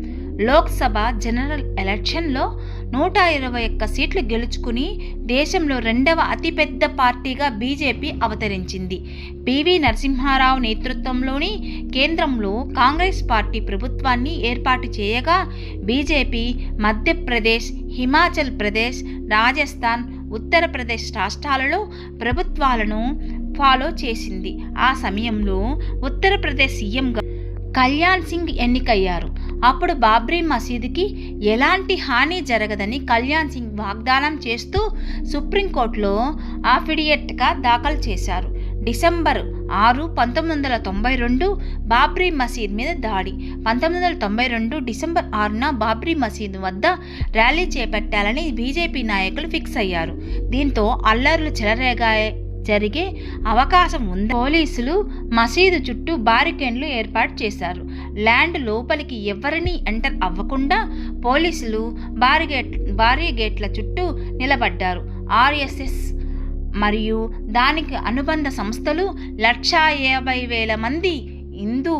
లోక్సభ జనరల్ ఎలక్షన్లో 121 సీట్లు గెలుచుకుని దేశంలో రెండవ అతిపెద్ద పార్టీగా బీజేపీ అవతరించింది. పివి నరసింహారావు నేతృత్వంలోని కేంద్రంలో కాంగ్రెస్ పార్టీ ప్రభుత్వాన్ని ఏర్పాటు చేయగా బీజేపీ మధ్యప్రదేశ్, హిమాచల్ ప్రదేశ్, రాజస్థాన్, ఉత్తరప్రదేశ్ రాష్ట్రాలలో ప్రభుత్వాలను ఫాలో చేసింది. ఆ సమయంలో ఉత్తరప్రదేశ్ సీఎంగా కళ్యాణ్ సింగ్ ఎన్నికయ్యారు. అప్పుడు బాబ్రీ మసీదుకి ఎలాంటి హాని జరగదని కళ్యాణ్ సింగ్ వాగ్దానం చేస్తూ సుప్రీంకోర్టులో అఫిడవిట్గా దాఖలు చేశారు. డిసెంబర్ 6, 1992 బాబ్రీ మసీద్ మీద దాడి. 1992 డిసెంబర్ 6న బాబ్రీ మసీద్ వద్ద ర్యాలీ చేపట్టాలని బీజేపీ నాయకులు ఫిక్స్ అయ్యారు. దీంతో అల్లర్లు జరిగే అవకాశం ఉంది. పోలీసులు మసీదు చుట్టూ బారికేడ్లు ఏర్పాటు చేశారు. ల్యాండ్ లోపలికి ఎవరిని ఎంటర్ అవ్వకుండా పోలీసులు బారిగేట్ల చుట్టూ నిలబడ్డారు. ఆర్ఎస్ఎస్ మరియు దానికి అనుబంధ సంస్థలు 150,000 మంది హిందూ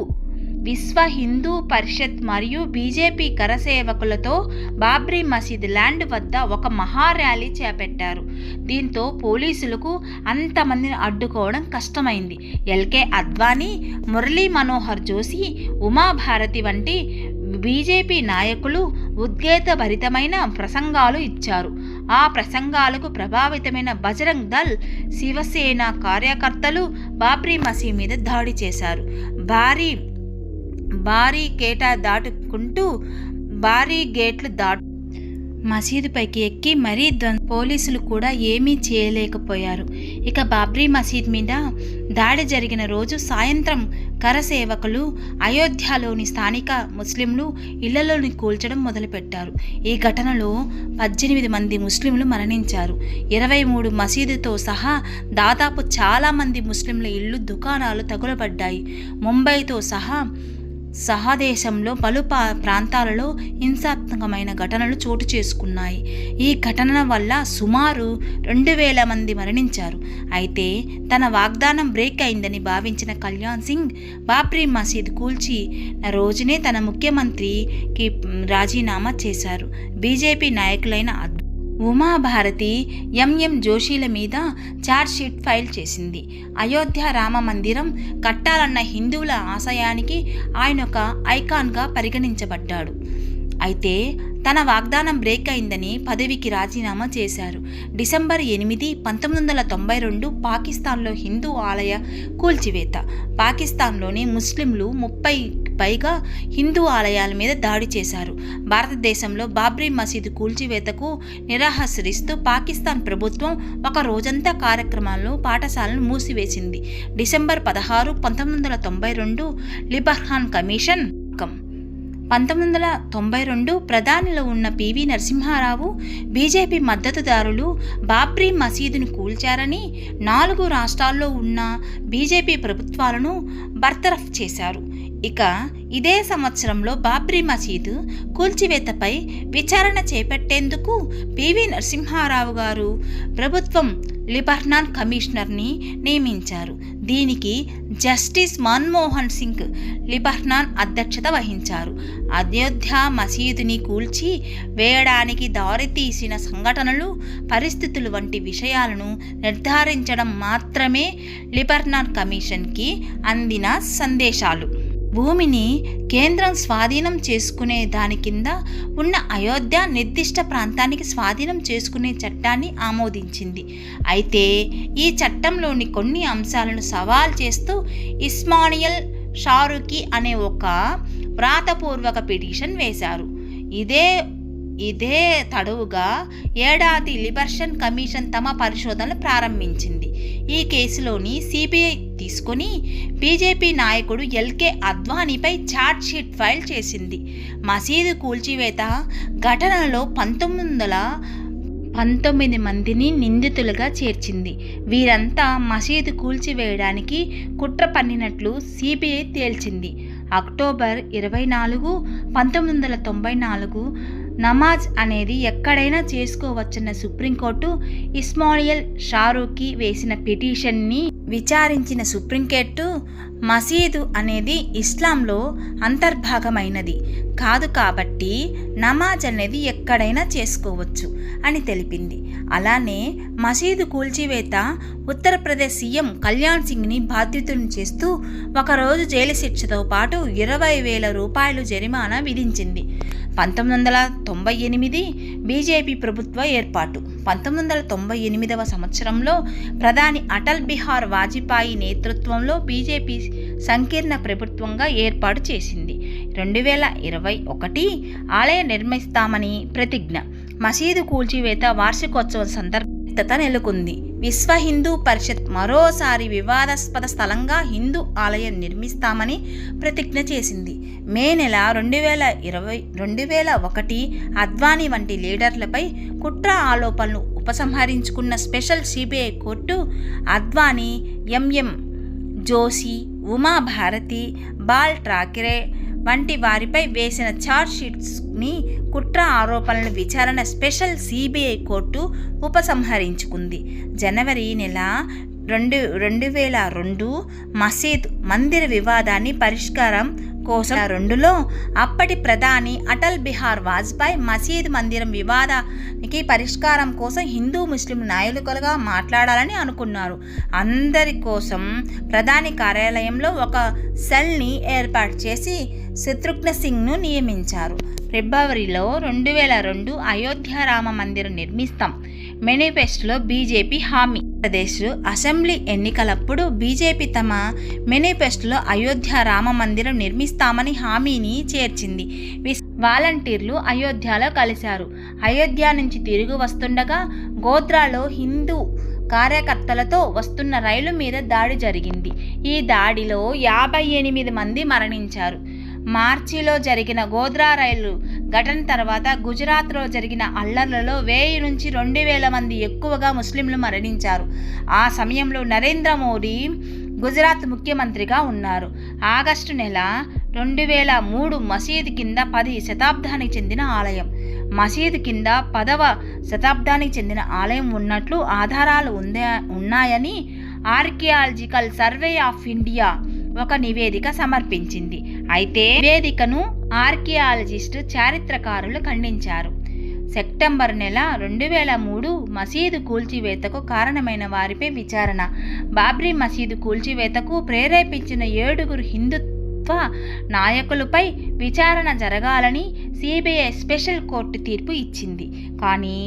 విశ్వ హిందూ పరిషత్ మరియు బీజేపీ కరసేవకులతో బాబ్రీ మసీద్ ల్యాండ్ వద్ద ఒక మహా ర్యాలీ చేపట్టారు. దీంతో పోలీసులకు అంతమందిని అడ్డుకోవడం కష్టమైంది. ఎల్కే అద్వానీ, మురళీ మనోహర్ జోషి, ఉమాభారతి వంటి బీజేపీ నాయకులు ఉద్వేగభరితమైన ప్రసంగాలు ఇచ్చారు. ఆ ప్రసంగాలకు ప్రభావితమైన బజరంగ్ దళ్, శివసేన కార్యకర్తలు బాబ్రీ మసీద్ మీద దాడి చేశారు. భారీ గేట్లు దాటు మసీదుపైకి ఎక్కి మరీ పోలీసులు కూడా ఏమీ చేయలేకపోయారు. ఇక బాబ్రీ మసీద్ మీద దాడి జరిగిన రోజు సాయంత్రం కరసేవకులు అయోధ్యలోని స్థానిక ముస్లింలు ఇళ్లలోని కూల్చడం మొదలుపెట్టారు. ఈ ఘటనలో 18 మంది ముస్లింలు మరణించారు. 23 మసీదుతో సహా దాదాపు చాలామంది ముస్లింల ఇళ్ళు, దుకాణాలు తగులబడ్డాయి. ముంబైతో సహా దేశంలో పలు ప్రాంతాలలో హింసాత్మకమైన ఘటనలు చోటు చేసుకున్నాయి. ఈ ఘటన వల్ల సుమారు 2000 మంది మరణించారు. అయితే తన వాగ్దానం బ్రేక్ అయిందని భావించిన కళ్యాణ్ సింగ్ బాబ్రీ మసీద్ కూల్చిన రోజునే తన ముఖ్యమంత్రికి రాజీనామా చేశారు. బీజేపీ నాయకులైన ఉమాభారతి, ఎంఎం జోషిల మీద ఛార్జ్షీట్ ఫైల్ చేసింది. అయోధ్య రామ మందిరం కట్టాలన్న హిందువుల ఆశయానికి ఆయన ఒక ఐకాన్గా పరిగణించబడ్డాడు. అయితే తన వాగ్దానం బ్రేక్ అయిందని పదవికి రాజీనామా చేశారు. డిసెంబర్ 8, 1992 పాకిస్తాన్లో హిందూ ఆలయ కూల్చివేత. పాకిస్తాన్లోని ముస్లింలు 30 పైగా హిందూ ఆలయాల మీద దాడి చేశారు. భారతదేశంలో బాబ్రీ మసీదు కూల్చివేతకు నిరాహరిస్తూ పాకిస్తాన్ ప్రభుత్వం ఒక రోజంతా కార్యక్రమాలను, పాఠశాలను మూసివేసింది. డిసెంబర్ 16, 1992 లిబర్హాన్ కమిషన్ 1992 ప్రధానిలో ఉన్న పివి నరసింహారావు, బీజేపీ మద్దతుదారులు బాబ్రీ మసీదును కూల్చారని 4 రాష్ట్రాల్లో ఉన్న బీజేపీ ప్రభుత్వాలను బర్తరఫ్ చేశారు. ఇక ఇదే సంవత్సరంలో బాబ్రీ మసీదు కూల్చివేతపై విచారణ చేపట్టేందుకు పివి నరసింహారావు గారు ప్రభుత్వం లిబర్హాన్ కమిషనర్ని నియమించారు. దీనికి జస్టిస్ మన్మోహన్ సింగ్ లిబర్హాన్ అధ్యక్షత వహించారు. అయోధ్య మసీదుని కూల్చి వేయడానికి దారితీసిన సంఘటనలు, పరిస్థితులు వంటి విషయాలను నిర్ధారించడం మాత్రమే లిబర్హాన్ కమిషన్కి అందిన సందేశాలు. భూమిని కేంద్రం స్వాధీనం చేసుకునే దాని కింద ఉన్న అయోధ్య నిర్దిష్ట ప్రాంతానికి స్వాధీనం చేసుకునే చట్టాన్ని ఆమోదించింది. అయితే ఈ చట్టంలోని కొన్ని అంశాలను సవాల్ చేస్తూ ఇస్మాయిల్ షారూఖీ అనే ఒక వ్రాతపూర్వక పిటిషన్ వేశారు. ఇదే తడవుగా ఏడాది లిబర్హాన్ కమిషన్ తమ పరిశోధనలు ప్రారంభించింది. ఈ కేసులోని సిబిఐ తీసుకొని బీజేపీ నాయకుడు ఎల్కే అద్వానీపై ఛార్జ్షీట్ ఫైల్ చేసింది. మసీదు కూల్చివేత ఘటనలో 19 మందిని నిందితులుగా చేర్చింది. వీరంతా మసీదు కూల్చివేయడానికి కుట్ర పన్నినట్లు సిబిఐ తేల్చింది. అక్టోబర్ 24, 1994 నమాజ్ అనేది ఎక్కడైనా చేసుకోవచ్చన్న సుప్రీంకోర్టు ఇస్మాయిల్ షారూఖీ వేసిన పిటిషన్ని విచారించిన సుప్రీంకోర్టు మసీదు అనేది ఇస్లాంలో అంతర్భాగమైనది కాదు కాబట్టి నమాజ్ అనేది ఎక్కడైనా చేసుకోవచ్చు అని తెలిపింది. అలానే మసీదు కూల్చివేత ఉత్తరప్రదేశ్ సీఎం కళ్యాణ్ సింగ్ని బాధ్యతను చేస్తూ ఒకరోజు జైలు శిక్షతో పాటు 20,000 రూపాయలు జరిమానా విధించింది. 1998 బీజేపీ ప్రభుత్వ ఏర్పాటు. 1998వ సంవత్సరంలో ప్రధాని అటల్ బిహారీ వాజ్పేయి నేతృత్వంలో బీజేపీ సంకీర్ణ ప్రభుత్వంగా ఏర్పాటు చేసింది. 2021 ఆలయం నిర్మిస్తామని ప్రతిజ్ఞ. మసీదు కూల్చివేత వార్షికోత్సవం సందర్భంగా నెలకొంది. విశ్వ హిందూ పరిషత్ మరోసారి వివాదాస్పద స్థలంగా హిందూ ఆలయం నిర్మిస్తామని ప్రతిజ్ఞ చేసింది. మే నెల 2001 అద్వానీ వంటి లీడర్లపై కుట్ర ఆరోపణలు ఉపసంహరించుకున్న special CBI court Advani, MM Joshi, Uma Bharti, Bal Thackeray వంటి వారిపై వేసిన ఛార్జ్షీట్స్ని కుట్ర ఆరోపణల విచారణ స్పెషల్ సిబిఐ కోర్టు ఉపసంహరించుకుంది. జనవరి నెల 2002 మసీద్ మందిర వివాదాన్ని కోసం 2002లో అప్పటి ప్రధాని అటల్ బిహారీ వాజ్పేయి మసీదు మందిరం వివాదానికి పరిష్కారం కోసం హిందూ ముస్లిం నాయకులుగా మాట్లాడాలని అనుకున్నారు. అందరి కోసం ప్రధాని కార్యాలయంలో ఒక సెల్ని ఏర్పాటు చేసి శత్రుఘ్న సింగ్ను నియమించారు. ఫిబ్రవరిలో 2002 అయోధ్య రామ మందిరం నిర్మిస్తాం మేనిఫెస్టోలో బీజేపీ హామీ. ఆంధ్రప్రదేశ్ అసెంబ్లీ ఎన్నికలప్పుడు బీజేపీ తమ మేనిఫెస్టోలో అయోధ్య రామ మందిరం నిర్మిస్తామని హామీని చేర్చింది. వాలంటీర్లు అయోధ్యలో కలిశారు. అయోధ్య నుంచి తిరిగి వస్తుండగా గోధ్రాలో హిందూ కార్యకర్తలతో వస్తున్న రైలు మీద దాడి జరిగింది. ఈ దాడిలో 58 మంది మరణించారు. మార్చిలో జరిగిన గోధ్రా రైలు ఘటన తర్వాత గుజరాత్లో జరిగిన అల్లర్లలో 1000 నుంచి 2000 మంది ఎక్కువగా ముస్లింలు మరణించారు. ఆ సమయంలో నరేంద్ర మోడీ గుజరాత్ ముఖ్యమంత్రిగా ఉన్నారు. ఆగస్టు నెల 2003 మసీదు కింద 10వ శతాబ్దానికి చెందిన ఆలయం. మసీదు కింద 10వ శతాబ్దానికి చెందిన ఆలయం ఉన్నట్లు ఆధారాలు ఉన్నాయని ఆర్కియాలజికల్ సర్వే ఆఫ్ ఇండియా ఒక నివేదిక సమర్పించింది. అయితే నివేదికను ఆర్కియాలజిస్టు చారిత్రకారులు ఖండించారు. సెప్టెంబర్ నెల 2003 మసీదు కూల్చివేతకు కారణమైన వారిపై విచారణ. బాబ్రీ మసీదు కూల్చివేతకు ప్రేరేపించిన 7 హిందుత్వ నాయకులపై విచారణ జరగాలని సిబిఐ స్పెషల్ కోర్టు తీర్పు ఇచ్చింది. కానీ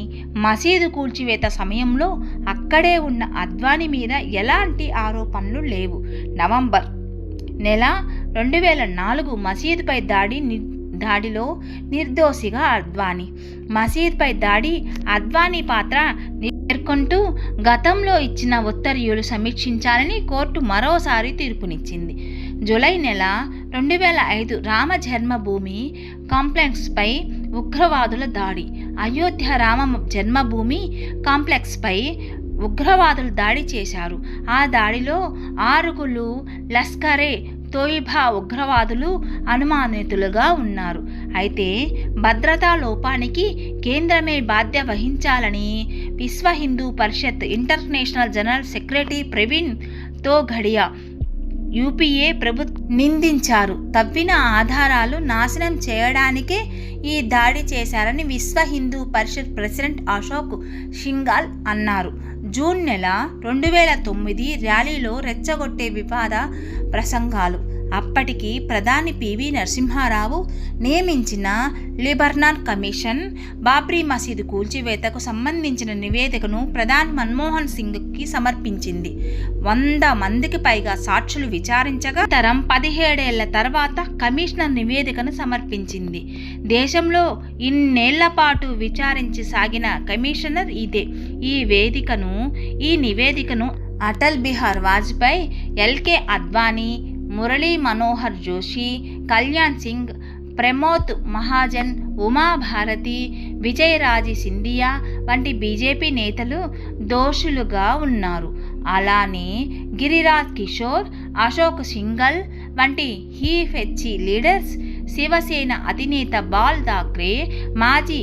మసీదు కూల్చివేత సమయంలో అక్కడే ఉన్న అద్వానీ మీద ఎలాంటి ఆరోపణలు లేవు. నవంబర్ నెల 2004 మసీదుపై దాడిలో నిర్దోషిగా అద్వానీ. మసీద్పై దాడి అద్వానీ పాత్ర పేర్కొంటూ గతంలో ఇచ్చిన ఉత్తర్వులు సమీక్షించాలని కోర్టు మరోసారి తీర్పునిచ్చింది. జూలై నెల 2005 రామ జన్మభూమి కాంప్లెక్స్పై ఉగ్రవాదుల దాడి. అయోధ్య రామ జన్మభూమి కాంప్లెక్స్పై ఉగ్రవాదులు దాడి చేశారు. ఆ దాడిలో 6 లష్కరే తోయిబా ఉగ్రవాదులు అనుమానితులుగా ఉన్నారు. అయితే భద్రతా లోపానికి కేంద్రమే బాధ్యత వహించాలని Vishwa Hindu Parishad international general secretary Praveen Togadia UPA ప్రభుత్వం నిందించారు. తవ్విన ఆధారాలు నాశనం చేయడానికే ఈ దాడి చేశారని విశ్వ హిందూ పరిషత్ ప్రెసిడెంట్ అశోక్ సింఘాల్ అన్నారు. జూన్ నెల 2009 ర్యాలీలో రెచ్చగొట్టే వివాద ప్రసంగాలు. అప్పటికి ప్రధాని పివి నరసింహారావు నియమించిన లిబర్నాన్ కమిషన్ బాబ్రీ మసీదు కూల్చివేతకు సంబంధించిన నివేదికను ప్రధాని మన్మోహన్ సింగ్కి సమర్పించింది. 100 మందికి పైగా సాక్షులు విచారించగా తరం 17 ఏళ్ల తర్వాత కమిషనర్ నివేదికను సమర్పించింది. దేశంలో ఇన్నేళ్ల పాటు విచారించి సాగిన కమిషనర్ ఇదే. ఈ నివేదికను అటల్ బిహారీ వాజ్పేయి, ఎల్కే అద్వానీ, మురళీ మనోహర్ జోషి, కళ్యాణ్ సింగ్, ప్రమోద్ మహాజన్, ఉమాభారతి, విజయరాజే సింధియా వంటి బీజేపీ నేతలు దోషులుగా ఉన్నారు. అలానే గిరిరాజ్ కిషోర్, అశోక్ సింఘాల్ వంటి హీఫెచ్చి లీడర్స్, శివసేన అధినేత బాల్ ఠాక్రే, మాజీ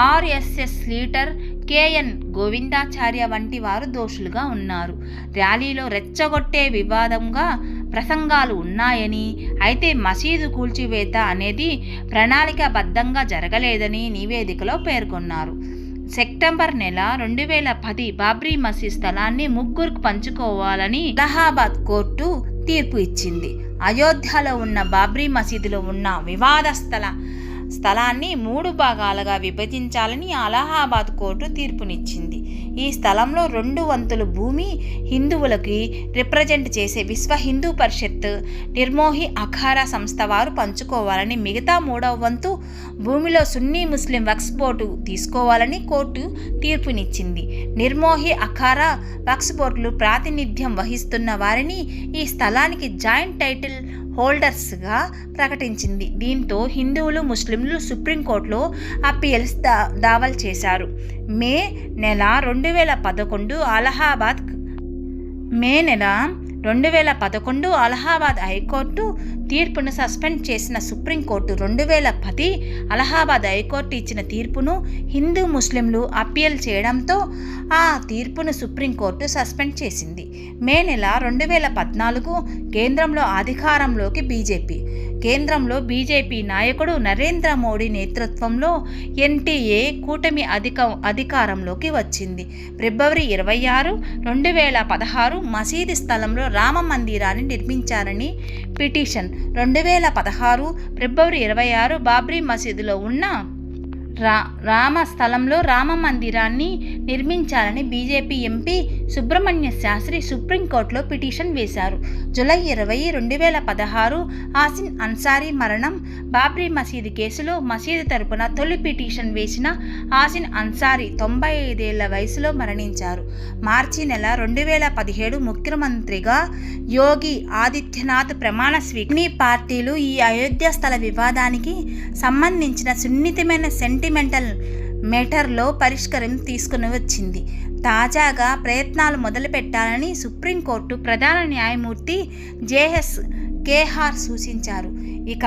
ఆర్ఎస్ఎస్ లీడర్ కేఎన్ గోవిందాచార్య వంటి వారు దోషులుగా ఉన్నారు. ర్యాలీలో రెచ్చగొట్టే వివాదంగా ప్రసంగాలు ఉన్నాయని, అయితే మసీదు కూల్చివేత అనేది ప్రణాళికాబద్ధంగా జరగలేదని నివేదికలో పేర్కొన్నారు. సెప్టెంబర్ నెల 2010 బాబ్రీ మసీద్ స్థలాన్ని 3కు పంచుకోవాలని అలహాబాద్ కోర్టు తీర్పు ఇచ్చింది. అయోధ్యలో ఉన్న బాబ్రీ మసీదులో ఉన్న వివాద స్థలాన్ని 3 భాగాలుగా విభజించాలని అలహాబాద్ కోర్టు తీర్పునిచ్చింది. ఈ స్థలంలో 2 వంతుల భూమి హిందువులకి రిప్రజెంట్ చేసే విశ్వ హిందూ పరిషత్ నిర్మోహి అఖారా సంస్థ వారు పంచుకోవాలని, మిగతా 3వ వంతు భూమిలో సున్నీ ముస్లిం వక్ఫ్ బోర్డు తీసుకోవాలని కోర్టు తీర్పునిచ్చింది. నిర్మోహి అఖారా వక్ఫ్ బోర్డులు ప్రాతినిధ్యం వహిస్తున్న వారిని ఈ స్థలానికి జాయింట్ టైటిల్ హోల్డర్స్గా ప్రకటించింది. దీంతో హిందువులు, ముస్లింలు సుప్రీంకోర్టులో అప్పీల్స్ దావలు చేశారు. మే నెల 2011 అలహాబాద్ హైకోర్టు తీర్పును సస్పెండ్ చేసిన సుప్రీంకోర్టు 2010 అలహాబాద్ హైకోర్టు ఇచ్చిన తీర్పును హిందూ ముస్లింలు అప్పీల్ చేయడంతో ఆ తీర్పును సుప్రీంకోర్టు సస్పెండ్ చేసింది. మే నెల 2014 కేంద్రంలో అధికారంలోకి కేంద్రంలో బీజేపీ నాయకుడు నరేంద్ర మోడీ నేతృత్వంలో ఎన్టీఏ కూటమి అధికారంలోకి వచ్చింది. ఫిబ్రవరి 26, 2016 మసీదు స్థలంలో రామ మందిరాన్ని నిర్మించారని పిటిషన్. 2016 ఫిబ్రవరి 26 బాబ్రీ మసీదులో ఉన్న స్థలంలో రామ మందిరాన్ని నిర్మించాలని బీజేపీ ఎంపీ సుబ్రహ్మణ్య శాస్త్రి సుప్రీంకోర్టులో పిటిషన్ వేశారు. జూలై 20, 2016 ఆసిన్ అన్సారీ మరణం. బాబ్రీ మసీదు కేసులో మసీదు తరపున తొలి పిటిషన్ వేసిన ఆసిన్ అన్సారీ 95 ఏళ్ల వయసులో మరణించారు. మార్చి నెల 2017 ముఖ్యమంత్రిగా యోగి ఆదిత్యనాథ్ ప్రమాణ స్వీకారం. పార్టీలు ఈ అయోధ్య స్థల వివాదానికి సంబంధించిన సున్నితమైన సెంటిమెంటల్ మేటర్లో పరిష్కారం తీసుకుని వచ్చింది. తాజాగా ప్రయత్నాలు మొదలుపెట్టాలని సుప్రీంకోర్టు ప్రధాన న్యాయమూర్తి జేఎస్ కేహార్ సూచించారు. ఇక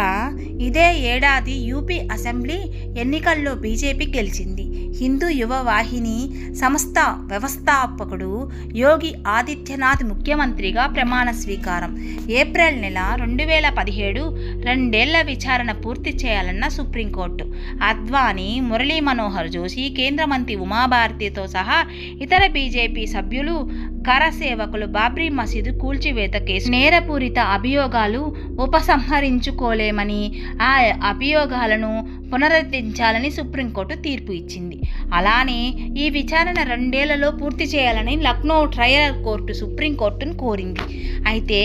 ఇదే ఏడాది యూపీ అసెంబ్లీ ఎన్నికల్లో బీజేపీ గెలిచింది. హిందూ యువ వాహిని సంస్థ వ్యవస్థాపకుడు యోగి ఆదిత్యనాథ్ ముఖ్యమంత్రిగా ప్రమాణ స్వీకారం. ఏప్రిల్ నెల 2017 2 విచారణ పూర్తి చేయాలన్న సుప్రీంకోర్టు. అద్వానీ, మురళీ మనోహర్ జోషి, కేంద్ర మంత్రి ఉమాభారతితో సహా ఇతర బీజేపీ సభ్యులు కరసేవకులు బాబ్రీ మసీదు కూల్చివేత కేసు నేరపూరిత అభియోగాలు ఉపసంహరించుకోలేమని, ఆ అభియోగాలను పునరుద్ధరించాలని సుప్రీంకోర్టు తీర్పు ఇచ్చింది. అలానే ఈ విచారణ 2 ఏళ్లలో పూర్తి చేయాలని లక్నో ట్రయల్ కోర్టు సుప్రీంకోర్టును కోరింది. అయితే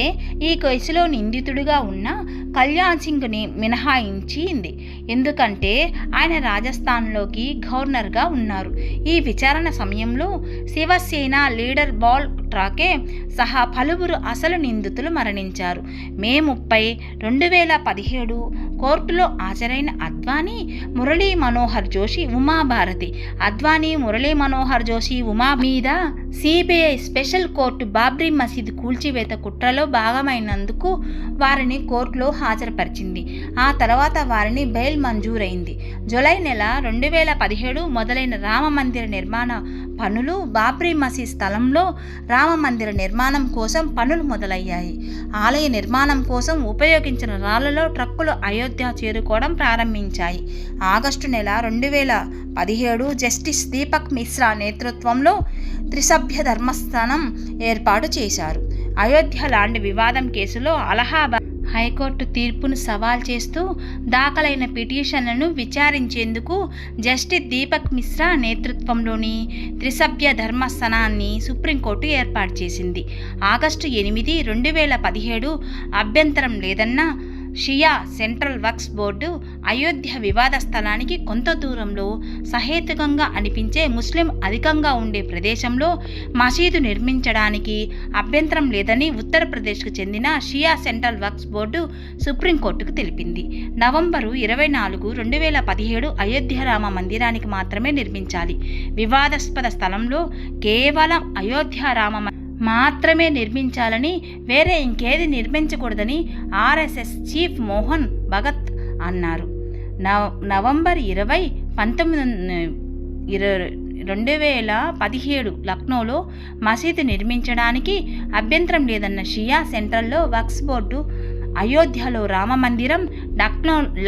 ఈ కేసులో నిందితుడిగా ఉన్న కళ్యాణ్ సింగ్ని మినహాయించింది. ఎందుకంటే ఆయన రాజస్థాన్లోకి గవర్నర్గా ఉన్నారు. ఈ విచారణ సమయంలో శివసేన లీడర్ బాల్ ఠాక్రే సహా పలువురు అసలు నిందితులు మరణించారు. మే 30, 2017 కోర్టులో హాజరైన అద్వానీ, మురళీ మనోహర్ జోషి, ఉమాభారతి. అద్వానీ, మురళీ మనోహర్ జోషి, ఉమా మీద సిబిఐ స్పెషల్ కోర్టు బాబ్రీ మసీదు కూల్చివేత కుట్రలో భాగమైనందుకు వారిని కోర్టులో హాజరుపరిచింది. ఆ తర్వాత వారిని బెయిల్ మంజూరైంది. జూలై నెల 2017 మొదలైన రామ మందిర నిర్మాణ పనులు. బాబ్రీ మసీద్ స్థలంలో రామ మందిర నిర్మాణం కోసం పనులు మొదలయ్యాయి. ఆలయ నిర్మాణం కోసం ఉపయోగించిన రాళ్లలో ట్రక్కులు అయోధ్య చేరుకోవడం ప్రారంభించాయి. ఆగస్టు నెల 2017 జస్టిస్ దీపక్ మిశ్రా నేతృత్వంలో త్రిసభ్య ధర్మస్థానం ఏర్పాటు చేశారు. అయోధ్య ల్యాండ్ వివాదం కేసులో అలహాబాద్ హైకోర్టు తీర్పును సవాల్ చేస్తూ దాఖలైన పిటిషన్లను విచారించేందుకు జస్టిస్ దీపక్ మిశ్రా నేతృత్వంలోని త్రిసభ్య ధర్మస్థానాన్ని సుప్రీంకోర్టు ఏర్పాటు చేసింది. ఆగస్టు 8, 2017 అభ్యంతరం లేదన్న షియా సెంట్రల్ వక్ఫ్ బోర్డు అయోధ్య వివాద స్థలానికి కొంత దూరంలో సహేతుకంగా అనిపించే ముస్లిం అధికంగా ఉండే ప్రదేశంలో మసీదు నిర్మించడానికి అభ్యంతరం లేదని ఉత్తరప్రదేశ్కు చెందిన షియా సెంట్రల్ వక్ఫ్ బోర్డు సుప్రీంకోర్టుకు తెలిపింది. నవంబరు 24, 2017 అయోధ్య రామ మందిరానికి మాత్రమే నిర్మించాలి. వివాదాస్పద స్థలంలో కేవలం అయోధ్య రామ మాత్రమే నిర్మించాలని, వేరే ఇంకేది నిర్మించకూడదని ఆర్ఎస్ఎస్ చీఫ్ మోహన్ భగత్ అన్నారు. నవంబర్ 20, 2017 లక్నోలో మసీదు నిర్మించడానికి అభ్యంతరం లేదన్న షియా సెంట్రల్లో వక్ఫ్ బోర్డు అయోధ్యలో రామ మందిరం,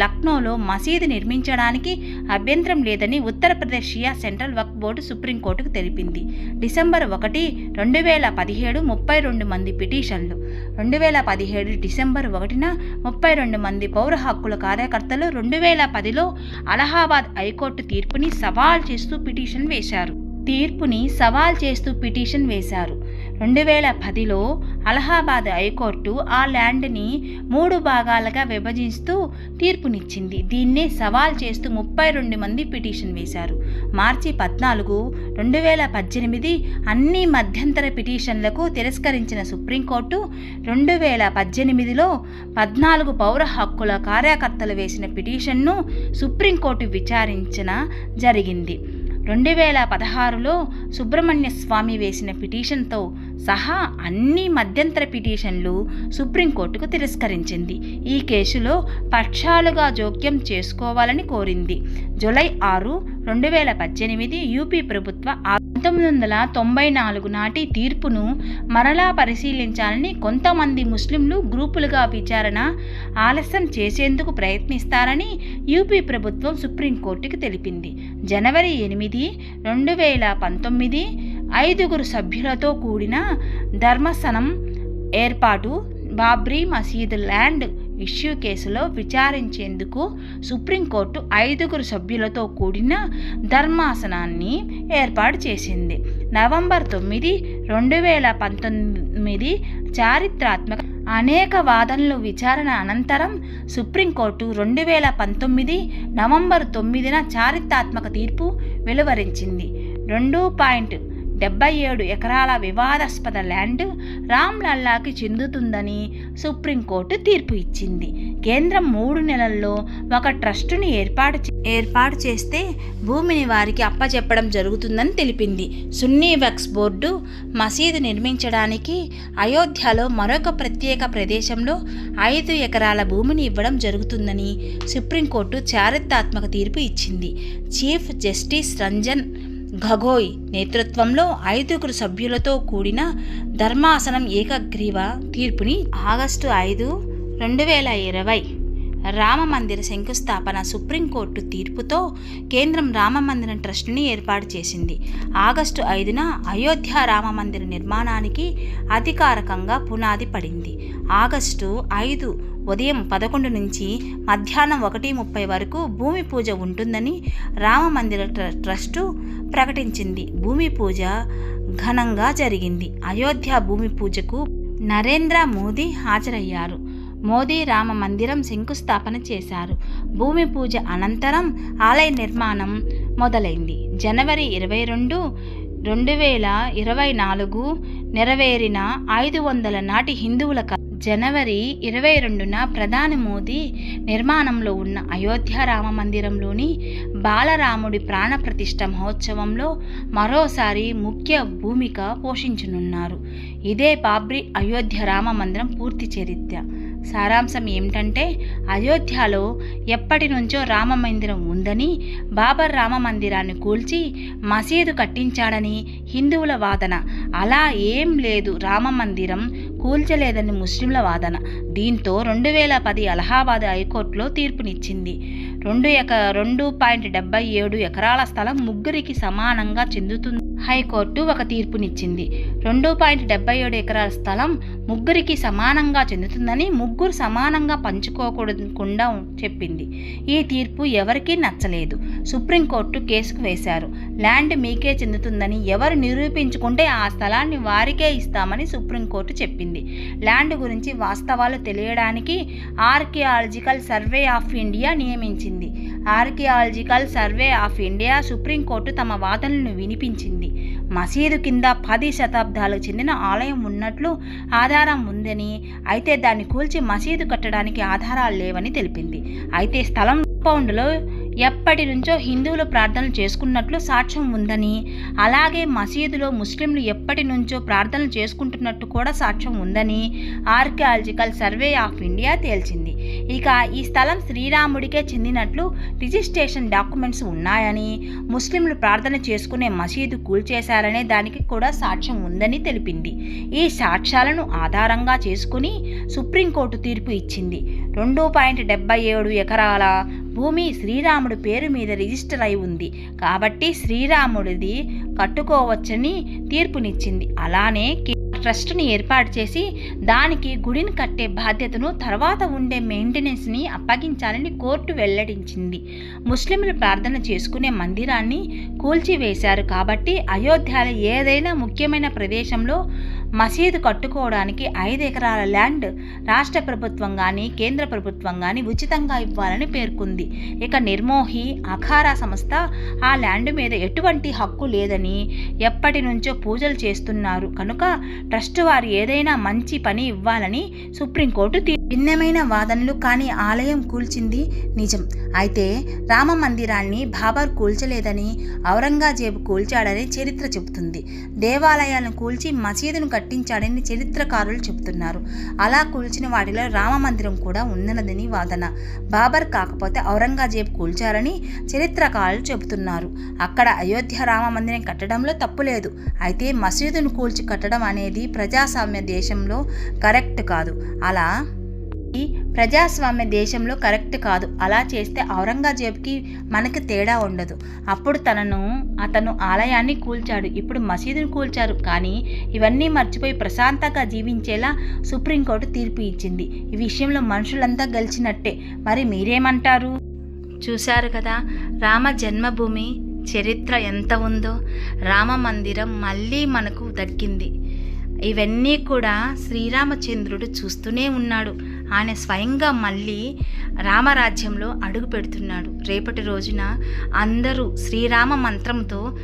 లక్నోలో మసీదు నిర్మించడానికి అభ్యంతరం లేదని ఉత్తరప్రదేశ్ షియా సెంట్రల్ వక్ఫ్ బోర్డు సుప్రీంకోర్టుకు తెలిపింది. డిసెంబర్ 1, 2017 32 మంది పిటిషన్లు. 2017 డిసెంబర్ 1న 32 మంది పౌర హక్కుల కార్యకర్తలు 2010లో అలహాబాద్ హైకోర్టు తీర్పుని సవాల్ చేస్తూ పిటిషన్ వేశారు. 2010లో అలహాబాద్ హైకోర్టు ఆ ల్యాండ్ని 3 భాగాలుగా విభజిస్తూ తీర్పునిచ్చింది. దీన్నే సవాల్ చేస్తూ 32 మంది పిటిషన్ వేశారు. మార్చి 14, 2018 అన్ని మధ్యంతర పిటిషన్లకు తిరస్కరించిన సుప్రీంకోర్టు 2018లో 14 పౌర హక్కుల కార్యకర్తలు వేసిన పిటిషన్ను సుప్రీంకోర్టు విచారించిన జరిగింది. 2016లో సుబ్రహ్మణ్య స్వామి వేసిన పిటిషన్తో సహా అన్ని మధ్యంతర పిటిషన్లు సుప్రీంకోర్టుకు తిరస్కరించింది. ఈ కేసులో పక్షాలుగా జోక్యం చేసుకోవాలని కోరింది. జూలై 6, 2018 యూపీ ప్రభుత్వ 1994 నాటి తీర్పును మరలా పరిశీలించాలని కొంతమంది ముస్లింలు గ్రూపులుగా విచారణ ఆలస్యం చేసేందుకు ప్రయత్నిస్తారని యూపీ ప్రభుత్వం సుప్రీంకోర్టుకు తెలిపింది. జనవరి 8, 2019 5 సభ్యులతో కూడిన ధర్మాసనం ఏర్పాటు బాబ్రీ మసీద్ ల్యాండ్ ఇష్యూ కేసులో విచారించేందుకు సుప్రీంకోర్టు 5 సభ్యులతో కూడిన ధర్మాసనాన్ని ఏర్పాటు చేసింది. నవంబర్ 9, 2019 చారిత్రాత్మక అనేక వాదనలు విచారణ అనంతరం సుప్రీంకోర్టు 2019 నవంబర్ 9న చారిత్రాత్మక తీర్పు వెలువరించింది. 2.77 ఎకరాల వివాదాస్పద ల్యాండ్ రామ్లల్లాకి చెందుతుందని సుప్రీంకోర్టు తీర్పు ఇచ్చింది. కేంద్రం 3 నెలల్లో ఒక ట్రస్టుని ఏర్పాటు చేస్తే భూమిని వారికి అప్పచెప్పడం జరుగుతుందని తెలిపింది. సున్నీ వక్ఫ్ బోర్డు మసీదు నిర్మించడానికి అయోధ్యలో మరొక ప్రత్యేక ప్రదేశంలో 5 ఎకరాల భూమిని ఇవ్వడం జరుగుతుందని సుప్రీంకోర్టు చారిత్రాత్మక తీర్పు ఇచ్చింది. చీఫ్ జస్టిస్ రంజన్ గగోయ్ నేతృత్వంలో 5 సభ్యులతో కూడిన ధర్మాసనం ఏకగ్రీవ తీర్పుని ఆగస్టు 5, 2020 రామమందిర శంకుస్థాపన సుప్రీంకోర్టు తీర్పుతో కేంద్రం రామమందిరం ట్రస్టుని ఏర్పాటు చేసింది. ఆగస్టు 5న అయోధ్య రామమందిర నిర్మాణానికి అధికారికంగా పునాది పడింది. ఆగస్టు 5 ఉదయం 11 నుంచి మధ్యాహ్నం 1:30 వరకు భూమి పూజ ఉంటుందని రామమందిర ట్రస్టు ప్రకటించింది. భూమి పూజ ఘనంగా జరిగింది. అయోధ్య భూమి పూజకు నరేంద్ర మోదీ హాజరయ్యారు. మోదీ రామ మందిరం శంకుస్థాపన చేశారు. భూమి పూజ అనంతరం ఆలయ నిర్మాణం మొదలైంది. జనవరి 22, 2024 నెరవేరిన 500 నాటి హిందువుల జనవరి 22న ప్రధాని మోదీ నిర్మాణంలో ఉన్న అయోధ్య రామ మందిరంలోని బాలరాముడి ప్రాణప్రతిష్ఠ మహోత్సవంలో మరోసారి ముఖ్య భూమిక పోషించనున్నారు. ఇదే బాబ్రీ అయోధ్య రామ మందిరం పూర్తి చరిత్ర. సారాంశం ఏమిటంటే, అయోధ్యలో ఎప్పటి నుంచో రామ మందిరం ఉందని, బాబర్ రామ మందిరాన్ని కూల్చి మసీదు కట్టించాడని హిందువుల వాదన. అలా ఏం లేదు, రామ మందిరం కూల్చలేదని ముస్లింల వాదన. దీంతో 2010 అలహాబాద్ హైకోర్టులో తీర్పునిచ్చింది. 2.77 ఎకరాల స్థలం ముగ్గురికి సమానంగా చెందుతుంది. హైకోర్టు ఒక తీర్పునిచ్చింది. 2.77 ఎకరాల స్థలం ముగ్గురికి సమానంగా చెందుతుందని, ముగ్గురు సమానంగా పంచుకోకుండా చెప్పింది. ఈ తీర్పు ఎవరికీ నచ్చలేదు. సుప్రీంకోర్టు కేసుకు వేశారు. ల్యాండ్ మీకే చెందుతుందని ఎవరు నిరూపించుకుంటే ఆ స్థలాన్ని వారికే ఇస్తామని సుప్రీంకోర్టు చెప్పింది. ల్యాండ్ గురించి వాస్తవాలు తెలియడానికి ఆర్కియాలజికల్ సర్వే ఆఫ్ ఇండియా నియమించింది. Archaeological survey of India supreme court తమ వాదనలను వినిపించింది. మసీదు కింద 10 శతాబ్దాలకు చెందిన ఆలయం ఉన్నట్లు ఆధారం ఉందని, అయితే దాన్ని కూల్చి మసీదు కట్టడానికి ఆధారాలు లేవని తెలిపింది. అయితే స్థలం కాంపౌండ్లో ఎప్పటి నుంచో హిందువులు ప్రార్థనలు చేసుకున్నట్లు సాక్ష్యం ఉందని, అలాగే మసీదులో ముస్లింలు ఎప్పటి నుంచో ప్రార్థనలు చేసుకుంటున్నట్టు కూడా సాక్ష్యం ఉందని ఆర్కియాలజికల్ సర్వే ఆఫ్ ఇండియా తేల్చింది. ఇక ఈ స్థలం శ్రీరాముడికే చెందినట్లు రిజిస్ట్రేషన్ డాక్యుమెంట్స్ ఉన్నాయని, ముస్లింలు ప్రార్థన చేసుకునే మసీదు కూల్చేశారనే దానికి కూడా సాక్ష్యం ఉందని తెలిపింది. ఈ సాక్ష్యాలను ఆధారంగా చేసుకుని సుప్రీంకోర్టు తీర్పు ఇచ్చింది. 2.77 ఎకరాల భూమి శ్రీరాముడి పేరు మీద రిజిస్టర్ అయి ఉంది కాబట్టి శ్రీరాముడిది కట్టుకోవచ్చని తీర్పునిచ్చింది. అలానే ట్రస్ట్ని ఏర్పాటు చేసి దానికి గుడిని కట్టే బాధ్యతను తర్వాత ఉండే మెయింటెనెన్స్ని అప్పగించాలని కోర్టు వెల్లడించింది. ముస్లింలు ప్రార్థన చేసుకునే మందిరాన్ని కూల్చివేశారు కాబట్టి అయోధ్యలో ఏదైనా ముఖ్యమైన ప్రదేశంలో మసీదు కట్టుకోవడానికి 5 ఎకరాల ల్యాండ్ రాష్ట్ర ప్రభుత్వం కానీ కేంద్ర ప్రభుత్వం కానీ ఉచితంగా ఇవ్వాలని పేర్కొంది. ఇక నిర్మోహి అఖారా సంస్థ ఆ ల్యాండ్ మీద ఎటువంటి హక్కు లేదని, ఎప్పటి నుంచో పూజలు చేస్తున్నారు కనుక ట్రస్ట్ వారు ఏదైనా మంచి పని ఇవ్వాలని సుప్రీంకోర్టు భిన్నమైన వాదనలు, కానీ ఆలయం కూల్చింది నిజం. అయితే రామ మందిరాన్ని బాబర్ కూల్చలేదని, ఔరంగజేబు కూల్చాడని చరిత్ర చెబుతుంది. దేవాలయాలను కూల్చి మసీదును కట్టించాడని చరిత్రకారులు చెబుతున్నారు. అలా కూల్చిన వాటిలో రామ మందిరం కూడా ఉన్నదని వాదన. బాబర్ కాకపోతే ఔరంగజేబు కూల్చారని చరిత్రకారులు చెబుతున్నారు. అక్కడ అయోధ్య రామ మందిరం కట్టడంలో తప్పు లేదు. అయితే మసీదును కూల్చి కట్టడం అనేది ప్రజాస్వామ్య దేశంలో కరెక్ట్ కాదు. కరెక్ట్ కాదు. అలా చేస్తే ఔరంగజేబుకి మనకి తేడా ఉండదు. అప్పుడు అతను ఆలయాన్ని కూల్చాడు, ఇప్పుడు మసీదును కూల్చారు. కానీ ఇవన్నీ మర్చిపోయి ప్రశాంతంగా జీవించేలా సుప్రీంకోర్టు తీర్పు ఇచ్చింది. ఈ విషయంలో మనుషులంతా గెలిచినట్టే. మరి మీరేమంటారు? చూశారు కదా రామ జన్మభూమి చరిత్ర ఎంత ఉందో. రామ మందిరం మళ్ళీ మనకు దక్కింది. ఇవన్నీ కూడా శ్రీరామచంద్రుడు చూస్తూనే ఉన్నాడు. ఆయన స్వయంగా మళ్ళీ రామరాజ్యంలో అడుగు పెడుతున్నాడు. రేపటి రోజున అందరూ శ్రీరామ మంత్రంతో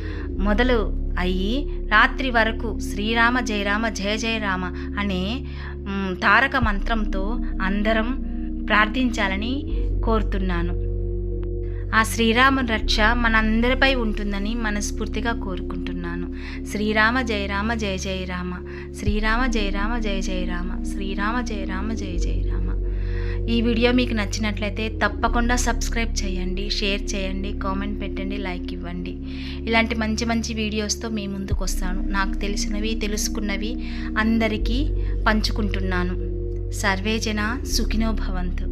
మొదలు అయ్యి రాత్రి వరకు శ్రీరామ జయ రామ జయ జయ రామ అనే తారక మంత్రంతో అందరం ప్రార్థించాలని కోరుతున్నాను. ఆ శ్రీరామ రక్ష మనందరిపై ఉంటుందని మనస్ఫూర్తిగా కోరుకుంటున్నాను. శ్రీరామ జయ రామ జయ జయ రామ, శ్రీరామ జయ రామ జయ జయ రామ, శ్రీరామ జయ రామ జయ జయ రామ. ఈ వీడియో మీకు నచ్చినట్లయితే తప్పకుండా సబ్స్క్రైబ్ చేయండి, షేర్ చేయండి, కామెంట్ పెట్టండి, లైక్ ఇవ్వండి. ఇలాంటి మంచి మంచి వీడియోస్తో మీ ముందుకు వస్తాను. నాకు తెలిసినవి తెలుసుకున్నవి అందరికీ పంచుకుంటున్నాను. సర్వే జన సుఖినో భవంతు.